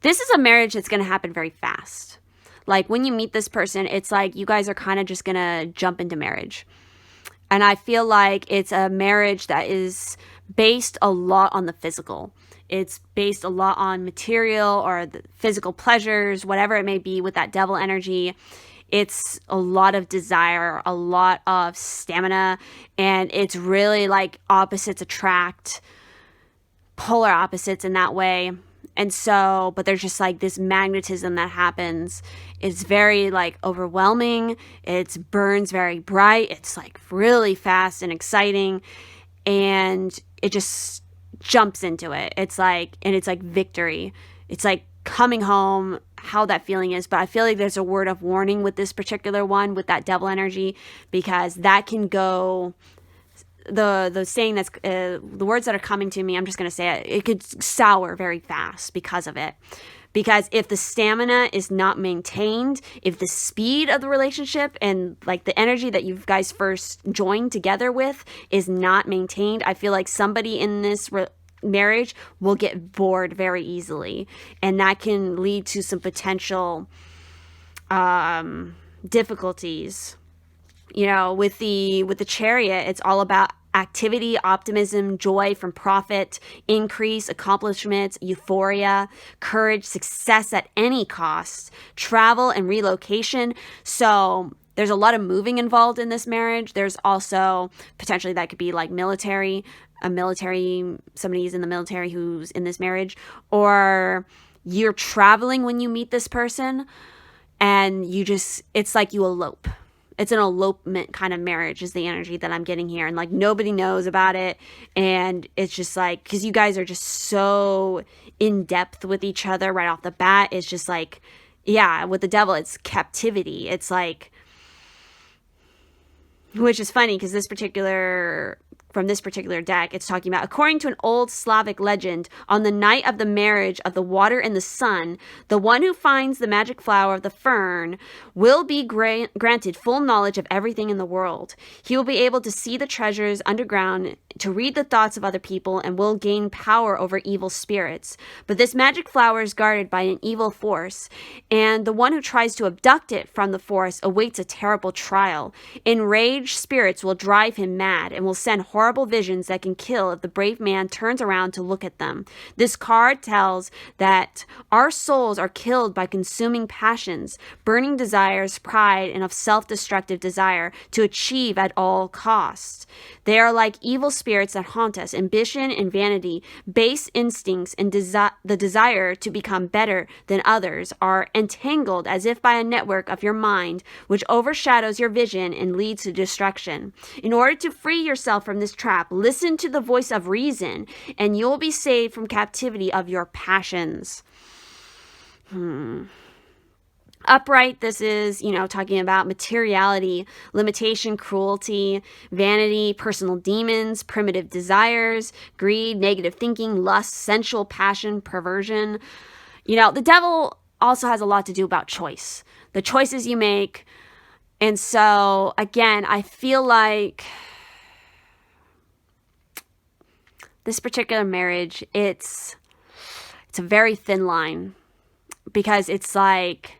[SPEAKER 1] This is a marriage that's going to happen very fast. Like when you meet this person, it's like you guys are kind of just going to jump into marriage. And I feel like it's a marriage that is based a lot on the physical. It's based a lot on material or the physical pleasures, whatever it may be with that Devil energy. It's a lot of desire, a lot of stamina, and it's really like opposites attract, polar opposites in that way. And so, but there's just like this magnetism that happens. It's very like overwhelming. It burns very bright. It's like really fast and exciting, and it just jumps into it. It's like victory. It's like coming home, how that feeling is. But I feel like there's a word of warning with this particular one, with that Devil energy, because that can go, the saying that's the words that are coming to me, I'm just going to say it could sour very fast because of it. Because if the stamina is not maintained, if the speed of the relationship and like the energy that you guys first joined together with is not maintained, I feel like somebody in this marriage will get bored very easily. And that can lead to some potential difficulties. You know, with the Chariot, it's all about activity, optimism, joy from profit, increase, accomplishments, euphoria, courage, success at any cost, travel and relocation. So there's a lot of moving involved in this marriage. There's also potentially that could be like military, somebody's in the military who's in this marriage, or you're traveling when you meet this person and it's like you elope. It's an elopement kind of marriage is the energy that I'm getting here. And like nobody knows about it. And it's just like, because you guys are just so in depth with each other right off the bat. It's just like, yeah, with the devil, it's captivity. It's like, which is funny because from this particular deck, it's talking about, according to an old Slavic legend, on the night of the marriage of the water and the sun, the one who finds the magic flower of the fern will be granted full knowledge of everything in the world. He will be able to see the treasures underground, to read the thoughts of other people, and will gain power over evil spirits. But this magic flower is guarded by an evil force, and the one who tries to abduct it from the force awaits a terrible trial. Enraged spirits will drive him mad and will send horrible visions that can kill if the brave man turns around to look at them. This card tells that our souls are killed by consuming passions, burning desires, pride, and of self-destructive desire to achieve at all costs. They are like evil spirits that haunt us. Ambition and vanity, base instincts, and the desire to become better than others are entangled as if by a network of your mind, which overshadows your vision and leads to destruction. In order to free yourself from this trap, listen to the voice of reason, and you will be saved from captivity of your passions. Upright, this is, talking about materiality, limitation, cruelty, vanity, personal demons, primitive desires, greed, negative thinking, lust, sensual passion, perversion. The devil also has a lot to do about choice, the choices you make. And so, again, I feel like this particular marriage, it's a very thin line, because it's like,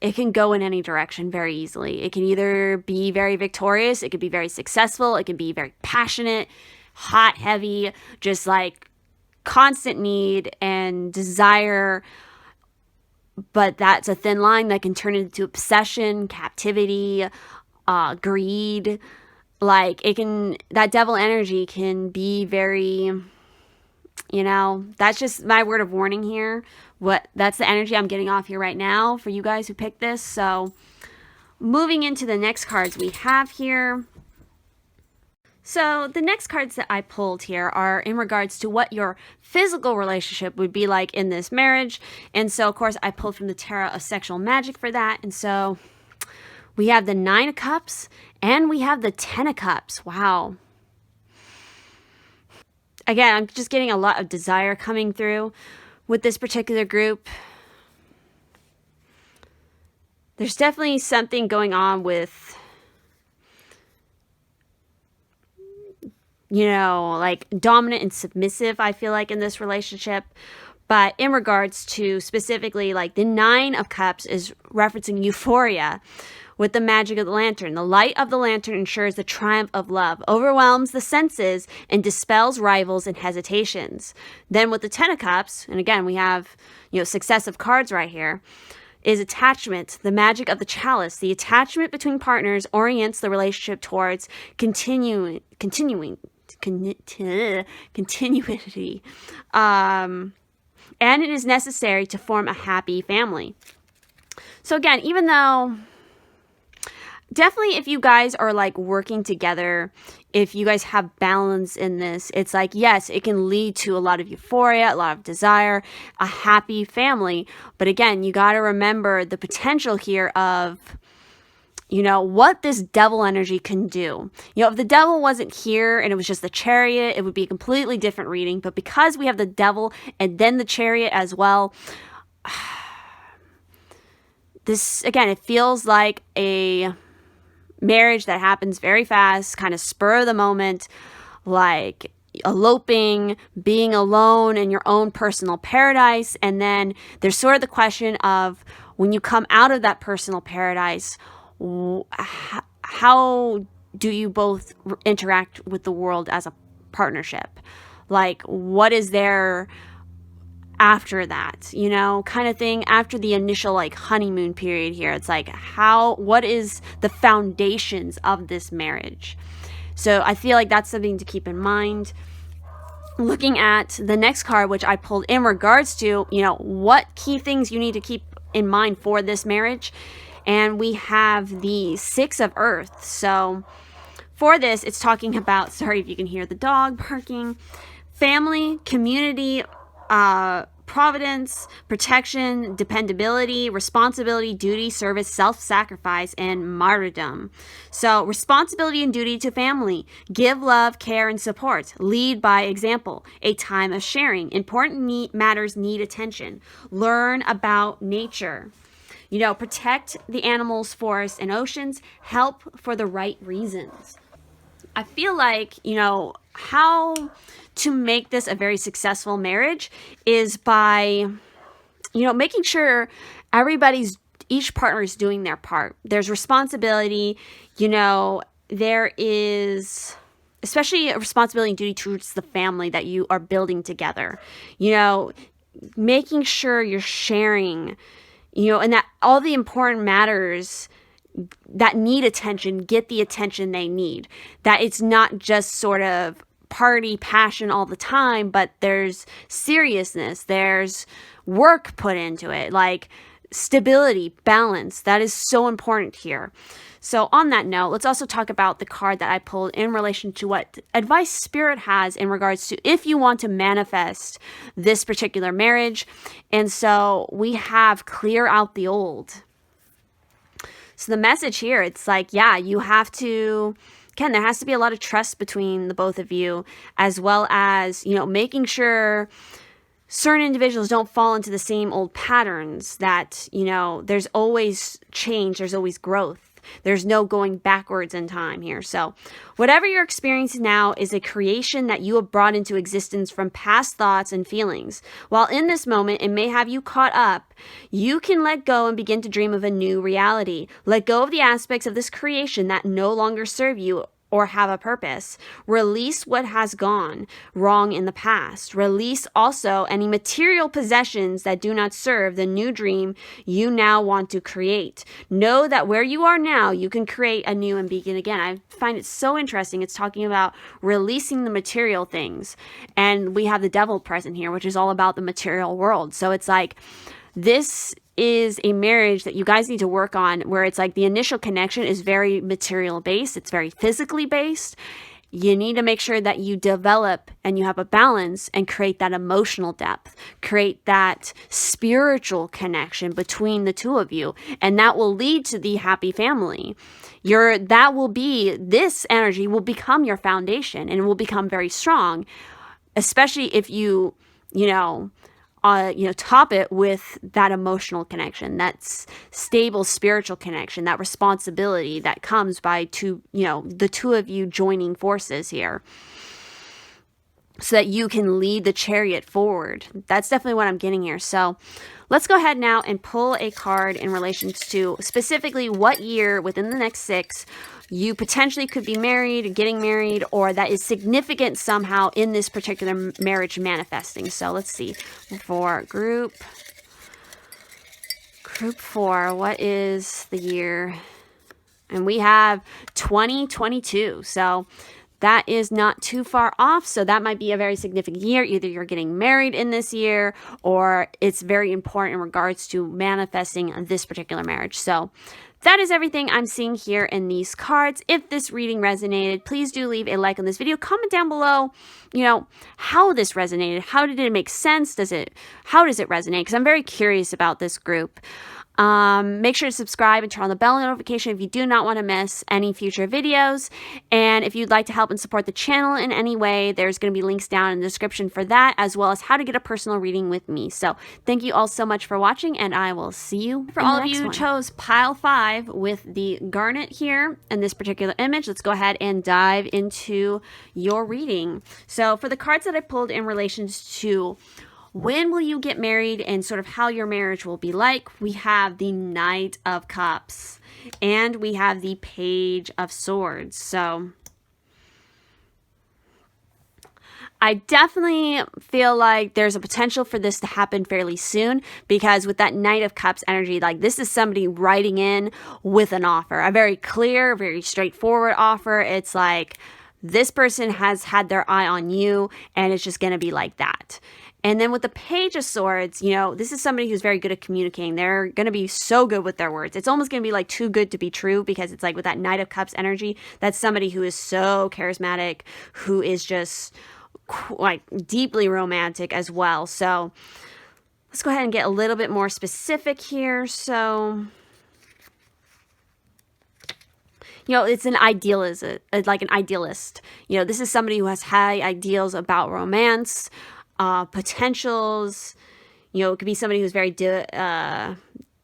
[SPEAKER 1] it can go in any direction very easily. It can either be very victorious, it could be very successful, it can be very passionate, hot, heavy, just like constant need and desire. But that's a thin line that can turn into obsession, captivity, greed. Like that devil energy can be very, that's just my word of warning here. That's the energy I'm getting off here right now for you guys who picked this. So moving into the next cards we have here. So the next cards that I pulled here are in regards to what your physical relationship would be like in this marriage. And so, of course, I pulled from the Tarot of Sexual Magic for that. And so we have the Nine of Cups and we have the Ten of Cups. Wow. Again, I'm just getting a lot of desire coming through with this particular group. There's definitely something going on with, like dominant and submissive, I feel like, in this relationship. But in regards to specifically, like the Nine of Cups is referencing euphoria with the magic of the lantern. The light of the lantern ensures the triumph of love, overwhelms the senses, and dispels rivals and hesitations. Then with the Ten of Cups, and again, we have, successive cards right here, is attachment, the magic of the chalice. The attachment between partners orients the relationship towards continuity. And it is necessary to form a happy family. So again, even though definitely if you guys are like working together, if you guys have balance in this, it's like, yes, it can lead to a lot of euphoria, a lot of desire, a happy family. But again, you got to remember the potential here of you know, what this devil energy can do. You know, if the devil wasn't here and it was just the chariot, it would be a completely different reading. But because we have the devil and then the chariot as well, this, again, it feels like a marriage that happens very fast, kind of spur of the moment, like eloping, being alone in your own personal paradise. And then there's sort of the question of, when you come out of that personal paradise, how do you both interact with the world as a partnership? Like, what is there after that, you know, kind of thing, after the initial like honeymoon period here? It's like, what is the foundations of this marriage? So I feel like that's something to keep in mind. Looking at the next card, which I pulled in regards to, you know, what key things you need to keep in mind for this marriage. And we have the Six of Earth. So for this, it's talking about, sorry if you can hear the dog barking, family, community, providence, protection, dependability, responsibility, duty, service, self-sacrifice, and martyrdom. So responsibility and duty to family. Give love, care, and support. Lead by example. A time of sharing. Important matters need attention. Learn about nature. You know, protect the animals, forests, and oceans. Help for the right reasons. I feel like, you know, how to make this a very successful marriage is by, you know, making sure each partner is doing their part. There's responsibility, you know, there is especially a responsibility and duty towards the family that you are building together. You know, making sure you're sharing, you know, and that all the important matters that need attention get the attention they need. That it's not just sort of party passion all the time, but there's seriousness, there's work put into it, like stability, balance. That is so important here. So on that note, let's also talk about the card that I pulled in relation to what advice Spirit has in regards to if you want to manifest this particular marriage. And so we have clear out the old. So the message here, it's like, yeah, you have to, again, there has to be a lot of trust between the both of you, as well as, you know, making sure certain individuals don't fall into the same old patterns, that, you know, there's always change, there's always growth. There's no going backwards in time here. So whatever you're experiencing now is a creation that you have brought into existence from past thoughts and feelings. While in this moment, it may have you caught up, you can let go and begin to dream of a new reality. Let go of the aspects of this creation that no longer serve you or have a purpose. Release what has gone wrong in the past. Release also any material possessions that do not serve the new dream you now want to create. Know that where you are now, you can create anew and begin again. I find it so interesting. It's talking about releasing the material things. And we have the devil present here, which is all about the material world. So it's like, this is a marriage that you guys need to work on, where it's like the initial connection is very material based. It's very physically based. You need to make sure that you develop and you have a balance and create that emotional depth, create that spiritual connection between the two of you. And that will lead to the happy family. This energy will become your foundation and it will become very strong, especially if you top it with that emotional connection, that stable spiritual connection, that responsibility that comes by the two of you joining forces here, so that you can lead the chariot forward. That's definitely what I'm getting here. So let's go ahead now and pull a card in relation to specifically what year within the next 6 you potentially could be married, getting married, or that is significant somehow in this particular marriage manifesting. So let's see. For group 4, what is the year? And we have 2022. So that is not too far off. So that might be a very significant year. Either you're getting married in this year, or it's very important in regards to manifesting this particular marriage. So that is everything I'm seeing here in these cards. If this reading resonated, please do leave a like on this video. Comment down below, how this resonated. How did it make sense? How does it resonate? Because I'm very curious about this group. Make sure to subscribe and turn on the bell notification if you do not want to miss any future videos. And if you'd like to help and support the channel in any way, there's going to be links down in the description for that, as well as how to get a personal reading with me. So thank you all so much for watching, and I will see you for all of you who chose pile 5 with the garnet here in this particular image. Let's go ahead and dive into your reading. So for the cards that I pulled in relation to when will you get married and sort of how your marriage will be like, we have the Knight of Cups and we have the Page of Swords. So I definitely feel like there's a potential for this to happen fairly soon, because with that Knight of Cups energy, like this is somebody writing in with an offer, a very clear, very straightforward offer. It's like this person has had their eye on you and it's just going to be like that. And then with the Page of Swords, you know, this is somebody who's very good at communicating. They're going to be so good with their words. It's almost going to be like too good to be true, because it's like with that Knight of Cups energy, that's somebody who is so charismatic, who is just like deeply romantic as well. So let's go ahead and get a little bit more specific here. So, you know, it's an idealist, like an idealist. You know, this is somebody who has high ideals about romance, potentials. You know, it could be somebody who's very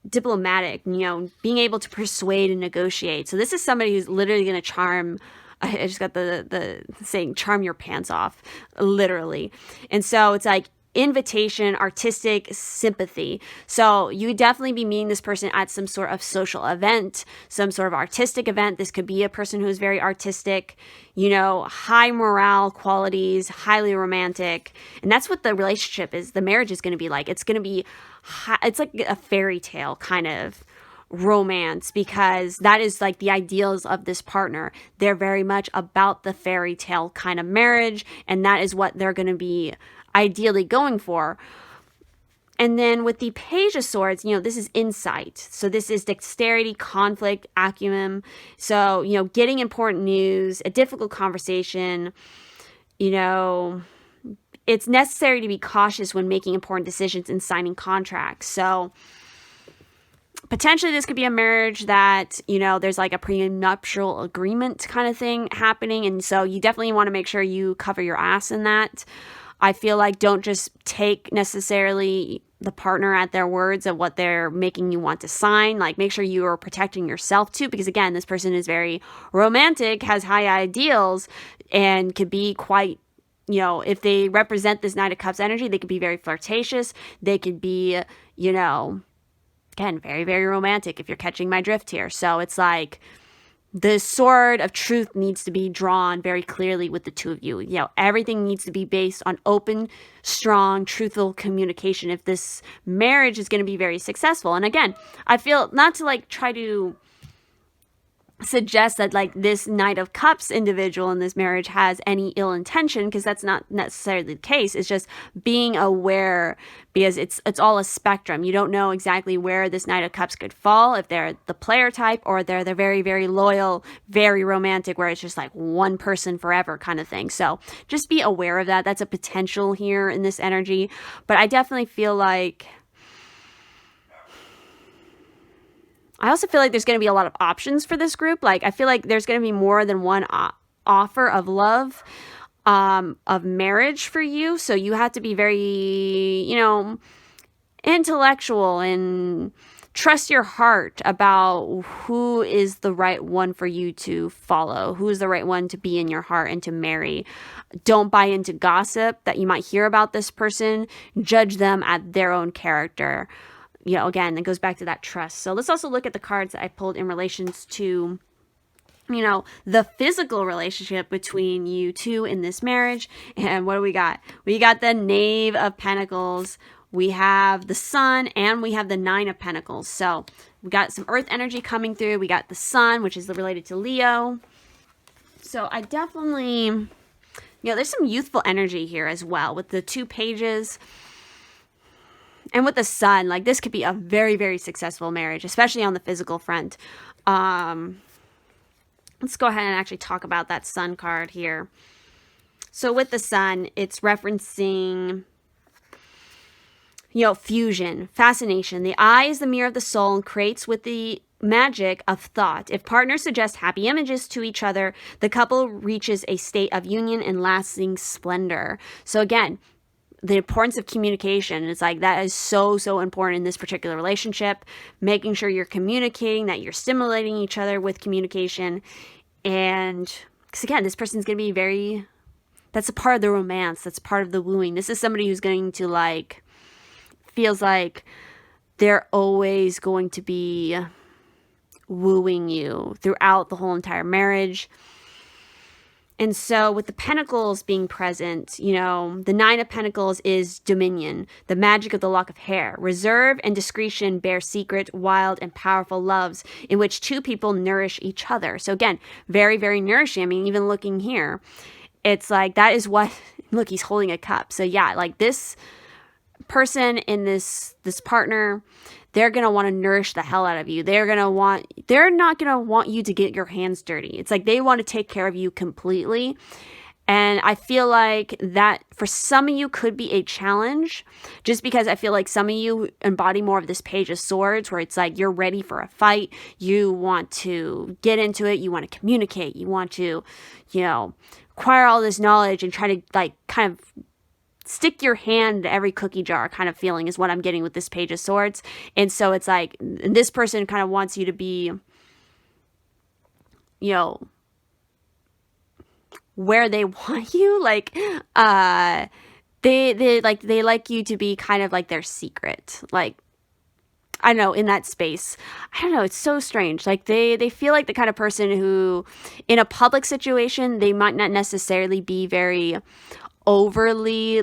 [SPEAKER 1] diplomatic, you know, being able to persuade and negotiate. So this is somebody who's literally going to charm. I just got the saying, charm your pants off, literally. And so it's like invitation, artistic sympathy. So you would definitely be meeting this person at some sort of social event, some sort of artistic event. This could be a person who is very artistic, you know, high morale qualities, highly romantic. And that's what the relationship is. The marriage is going to be like. It's going to be, it's like a fairy tale kind of romance, because that is like the ideals of this partner. They're very much about the fairy tale kind of marriage, and that is what they're going to be ideally going for. And then with the Page of Swords, you know, this is insight. So this is dexterity, conflict, acumen. So, you know, getting important news, a difficult conversation, you know, it's necessary to be cautious when making important decisions and signing contracts. So potentially this could be a marriage that, you know, there's like a prenuptial agreement kind of thing happening. And so you definitely want to make sure you cover your ass in that. I feel like don't just take necessarily the partner at their words of what they're making you want to sign. Like make sure you are protecting yourself too, because again, this person is very romantic, has high ideals, and could be quite, you know, if they represent this Knight of Cups energy, they could be very flirtatious. They could be, you know, again, very, very romantic, if you're catching my drift here. So it's like the sword of truth needs to be drawn very clearly with the two of you. You know, everything needs to be based on open, strong, truthful communication if this marriage is going to be very successful. And again, I feel not to like try to suggest that like this Knight of Cups individual in this marriage has any ill intention, because that's not necessarily the case. It's just being aware, because it's all a spectrum. You don't know exactly where this Knight of Cups could fall, if they're the player type or they're the very, very loyal, very romantic, where it's just like one person forever kind of thing. So just be aware of that. That's a potential here in this energy. But I definitely feel like, I also feel like there's going to be a lot of options for this group. Like, I feel like there's going to be more than one offer of love, of marriage for you. So you have to be very, you know, intellectual and trust your heart about who is the right one for you to follow, who is the right one to be in your heart and to marry. Don't buy into gossip that you might hear about this person. Judge them at their own character. You know, again, it goes back to that trust. So let's also look at the cards that I pulled in relations to, you know, the physical relationship between you two in this marriage. And what do we got? We got the Knave of Pentacles. We have the Sun, and we have the Nine of Pentacles. So we got some earth energy coming through. We got the Sun, which is related to Leo. So I definitely, you know, there's some youthful energy here as well with the 2 pages. And with the Sun, like this could be a very, very successful marriage, especially on the physical front. Let's go ahead and actually talk about that Sun card here. So with the Sun, it's referencing fusion, fascination. The eye is the mirror of the soul and creates with the magic of thought. If partners suggest happy images to each other, the couple reaches a state of union and lasting splendor. So again, the importance of communication is like that is so important in this particular relationship. Making sure you're communicating, that you're stimulating each other with communication. And because again, this person's going to be that's a part of the romance. That's part of the wooing. This is somebody who's going to feels like they're always going to be wooing you throughout the whole entire marriage. And so with the Pentacles being present, the Nine of Pentacles is dominion, the magic of the lock of hair. Reserve and discretion bear secret, wild, and powerful loves in which two people nourish each other. So again, very, very nourishing. I mean, even looking here, it's like that is what, look, he's holding a cup. So yeah, like this person in this partner, they're going to want to nourish the hell out of you. They're not going to want you to get your hands dirty. It's like they want to take care of you completely. And I feel like that for some of you could be a challenge, just because I feel like some of you embody more of this Page of Swords, where it's like you're ready for a fight. You want to get into it. You want to communicate. You want to, acquire all this knowledge and try to kind of stick your hand to every cookie jar kind of feeling is what I'm getting with this Page of Swords. And so it's like this person kind of wants you to be, where they want you. They like you to be kind of like their secret. Like, I don't know, in that space. I don't know. It's so strange. Like they feel like the kind of person who in a public situation, they might not necessarily be very overly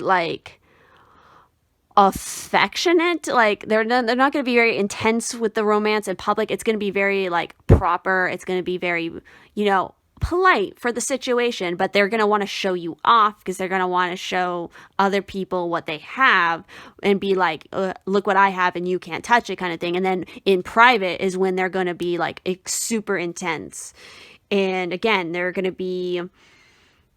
[SPEAKER 1] affectionate. Like they're not going to be very intense with the romance in public. It's going to be very proper. It's going to be very, polite for the situation, but they're going to want to show you off because they're going to want to show other people what they have and be like, look what I have and you can't touch it kind of thing. And then in private is when they're going to be super intense. And again, they're going to be,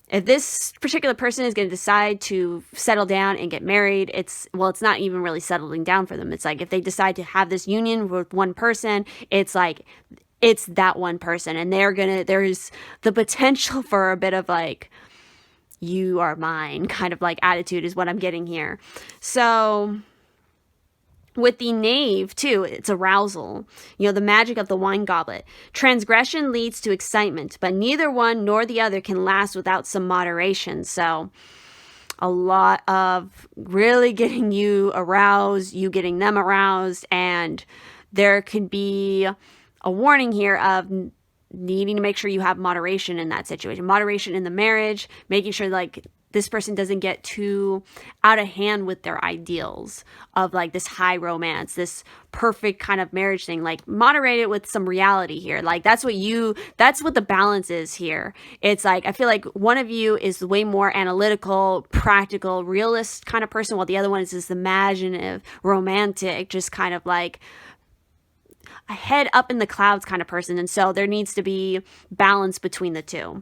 [SPEAKER 1] if this particular person is going to decide to settle down and get married, it's not even really settling down for them. It's like if they decide to have this union with one person, it's like it's that one person, and there's the potential for a bit of you are mine kind of attitude is what I'm getting here. So with the Knave too, it's arousal, the magic of the wine goblet. Transgression leads to excitement, but neither one nor the other can last without some moderation. So a lot of really getting you aroused, you getting them aroused, and there could be a warning here of needing to make sure you have moderation in that situation. Moderation in the marriage, making sure this person doesn't get too out of hand with their ideals of this high romance, this perfect kind of marriage thing. Moderate it with some reality here. That's what the balance is here. It's I feel like one of you is way more analytical, practical, realist kind of person, while the other one is this imaginative, romantic, just kind of a head up in the clouds kind of person. And so there needs to be balance between the two.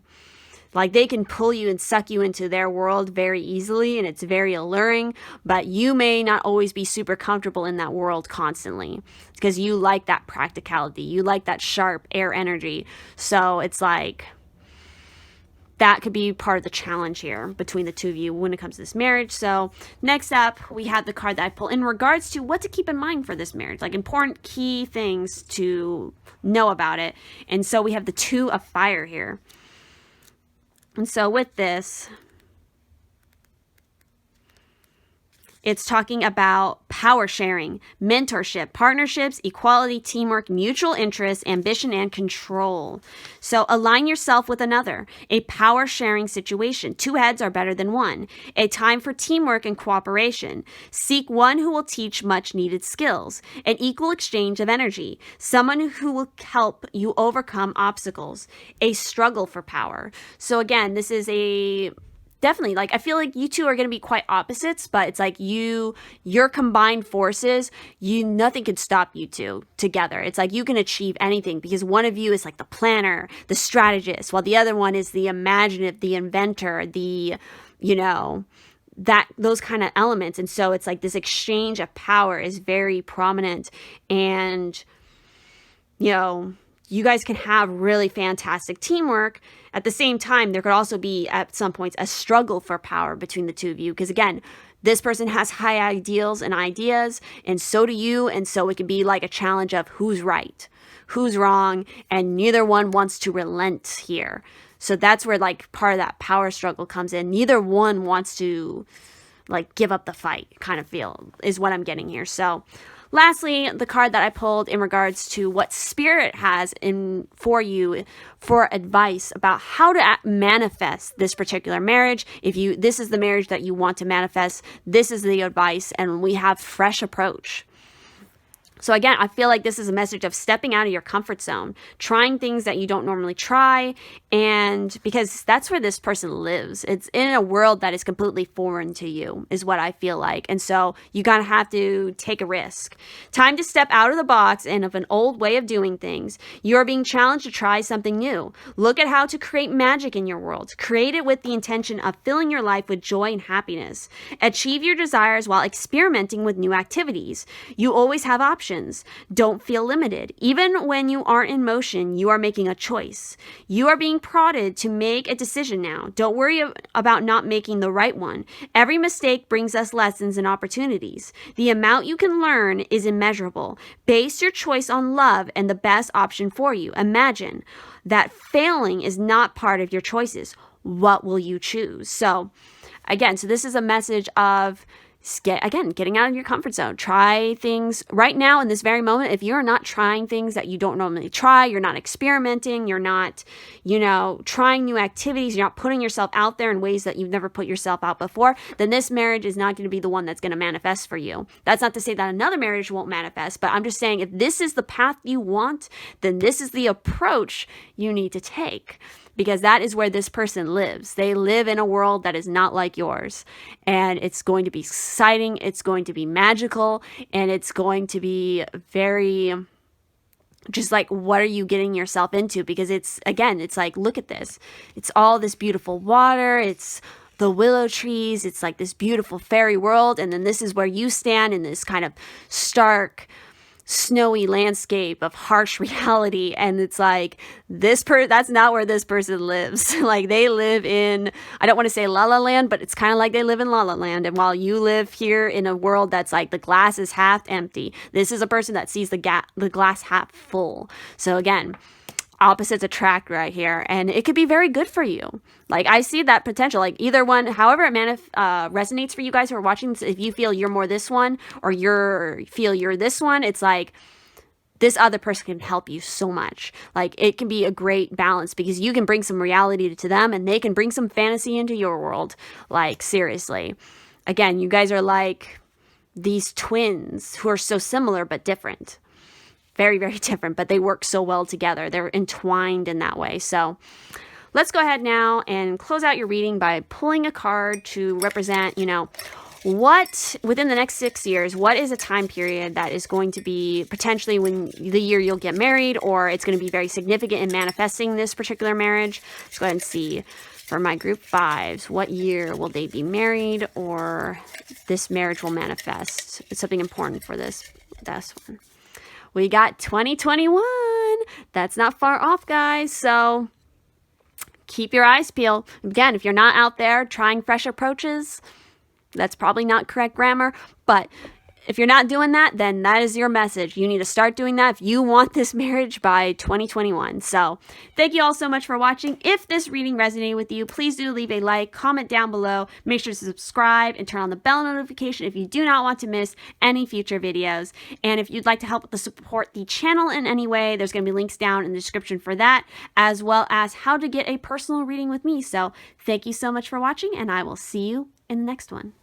[SPEAKER 1] They can pull you and suck you into their world very easily, and it's very alluring, but you may not always be super comfortable in that world constantly because you like that practicality. You like that sharp air energy. So it's that could be part of the challenge here between the two of you when it comes to this marriage. So next up, we have the card that I pull in regards to what to keep in mind for this marriage, important key things to know about it. And so we have the Two of Fire here. And so with this, it's talking about power sharing, mentorship, partnerships, equality, teamwork, mutual interest, ambition, and control. So align yourself with another. A power sharing situation. Two heads are better than one. A time for teamwork and cooperation. Seek one who will teach much needed skills. An equal exchange of energy. Someone who will help you overcome obstacles. A struggle for power. So again, this is definitely, I feel like you two are going to be quite opposites, but it's your combined forces, nothing can stop you two together. It's you can achieve anything because one of you is the planner, the strategist, while the other one is the imaginative, the inventor, the those kind of elements. And so it's like this exchange of power is very prominent, and you guys can have really fantastic teamwork. At the same time, there could also be at some points a struggle for power between the two of you, because again, this person has high ideals and ideas, and so do you. And so it can be like a challenge of who's right, who's wrong, and neither one wants to relent here. So that's where like part of that power struggle comes in. Neither one wants to like give up the fight kind of feel is what I'm getting here. So lastly, the card that I pulled in regards to what Spirit has for you for advice about how to manifest this particular marriage. If this is the marriage that you want to manifest, this is the advice, and we have fresh approach. So again, I feel like this is a message of stepping out of your comfort zone, trying things that you don't normally try, and because that's where this person lives. It's in a world that is completely foreign to you, is what I feel like. And so you gotta have to take a risk. Time to step out of the box and of an old way of doing things. You are being challenged to try something new. Look at how to create magic in your world. Create it with the intention of filling your life with joy and happiness. Achieve your desires while experimenting with new activities. You always have options. Don't feel limited. Even when you aren't in motion, you are making a choice. You are being prodded to make a decision now. Don't worry about not making the right one. Every mistake brings us lessons and opportunities. The amount you can learn is immeasurable. Base your choice on love and the best option for you. Imagine that failing is not part of your choices. What will you choose? So again, this is a message of getting out of your comfort zone. Try things right now in this very moment. If you're not trying things that you don't normally try, you're not experimenting, you're not, trying new activities, you're not putting yourself out there in ways that you've never put yourself out before, then this marriage is not going to be the one that's going to manifest for you. That's not to say that another marriage won't manifest, but I'm just saying if this is the path you want, then this is the approach you need to take. Because that is where this person lives. They live in a world that is not like yours. And it's going to be exciting. It's going to be magical. And it's going to be very just like, what are you getting yourself into? Because it's like, look at this. It's all this beautiful water. It's the willow trees. It's like this beautiful fairy world. And then this is where you stand in this kind of stark, snowy landscape of harsh reality, and it's like that's not where this person lives. Like they live in, I don't want to say La La Land, but it's kind of like they live in La La Land. And while you live here in a world that's like the glass is half empty, this is a person that sees the glass half full. So again, opposites attract right here, and it could be very good for you. Like I see that potential, like either one, however it resonates for you guys who are watching this. If you feel you're more this one, or feel you're this one, it's like this other person can help you so much. Like it can be a great balance because you can bring some reality to them and they can bring some fantasy into your world. Like seriously, again, you guys are like these twins who are so similar but different. Very, very different, but they work so well together. They're entwined in that way. So let's go ahead now and close out your reading by pulling a card to represent, what within the next 6 years, what is a time period that is going to be potentially when the year you'll get married, or it's going to be very significant in manifesting this particular marriage. Let's go ahead and see for my group 5s, what year will they be married, or this marriage will manifest. It's something important for this one. We got 2021. That's not far off, guys. So keep your eyes peeled. Again, if you're not out there trying fresh approaches, that's probably not correct grammar. But if you're not doing that, then that is your message. You need to start doing that if you want this marriage by 2021. So thank you all so much for watching. If this reading resonated with you, please do leave a like, comment down below. Make sure to subscribe and turn on the bell notification if you do not want to miss any future videos. And if you'd like to help support the channel in any way, there's going to be links down in the description for that, as well as how to get a personal reading with me. So thank you so much for watching, and I will see you in the next one.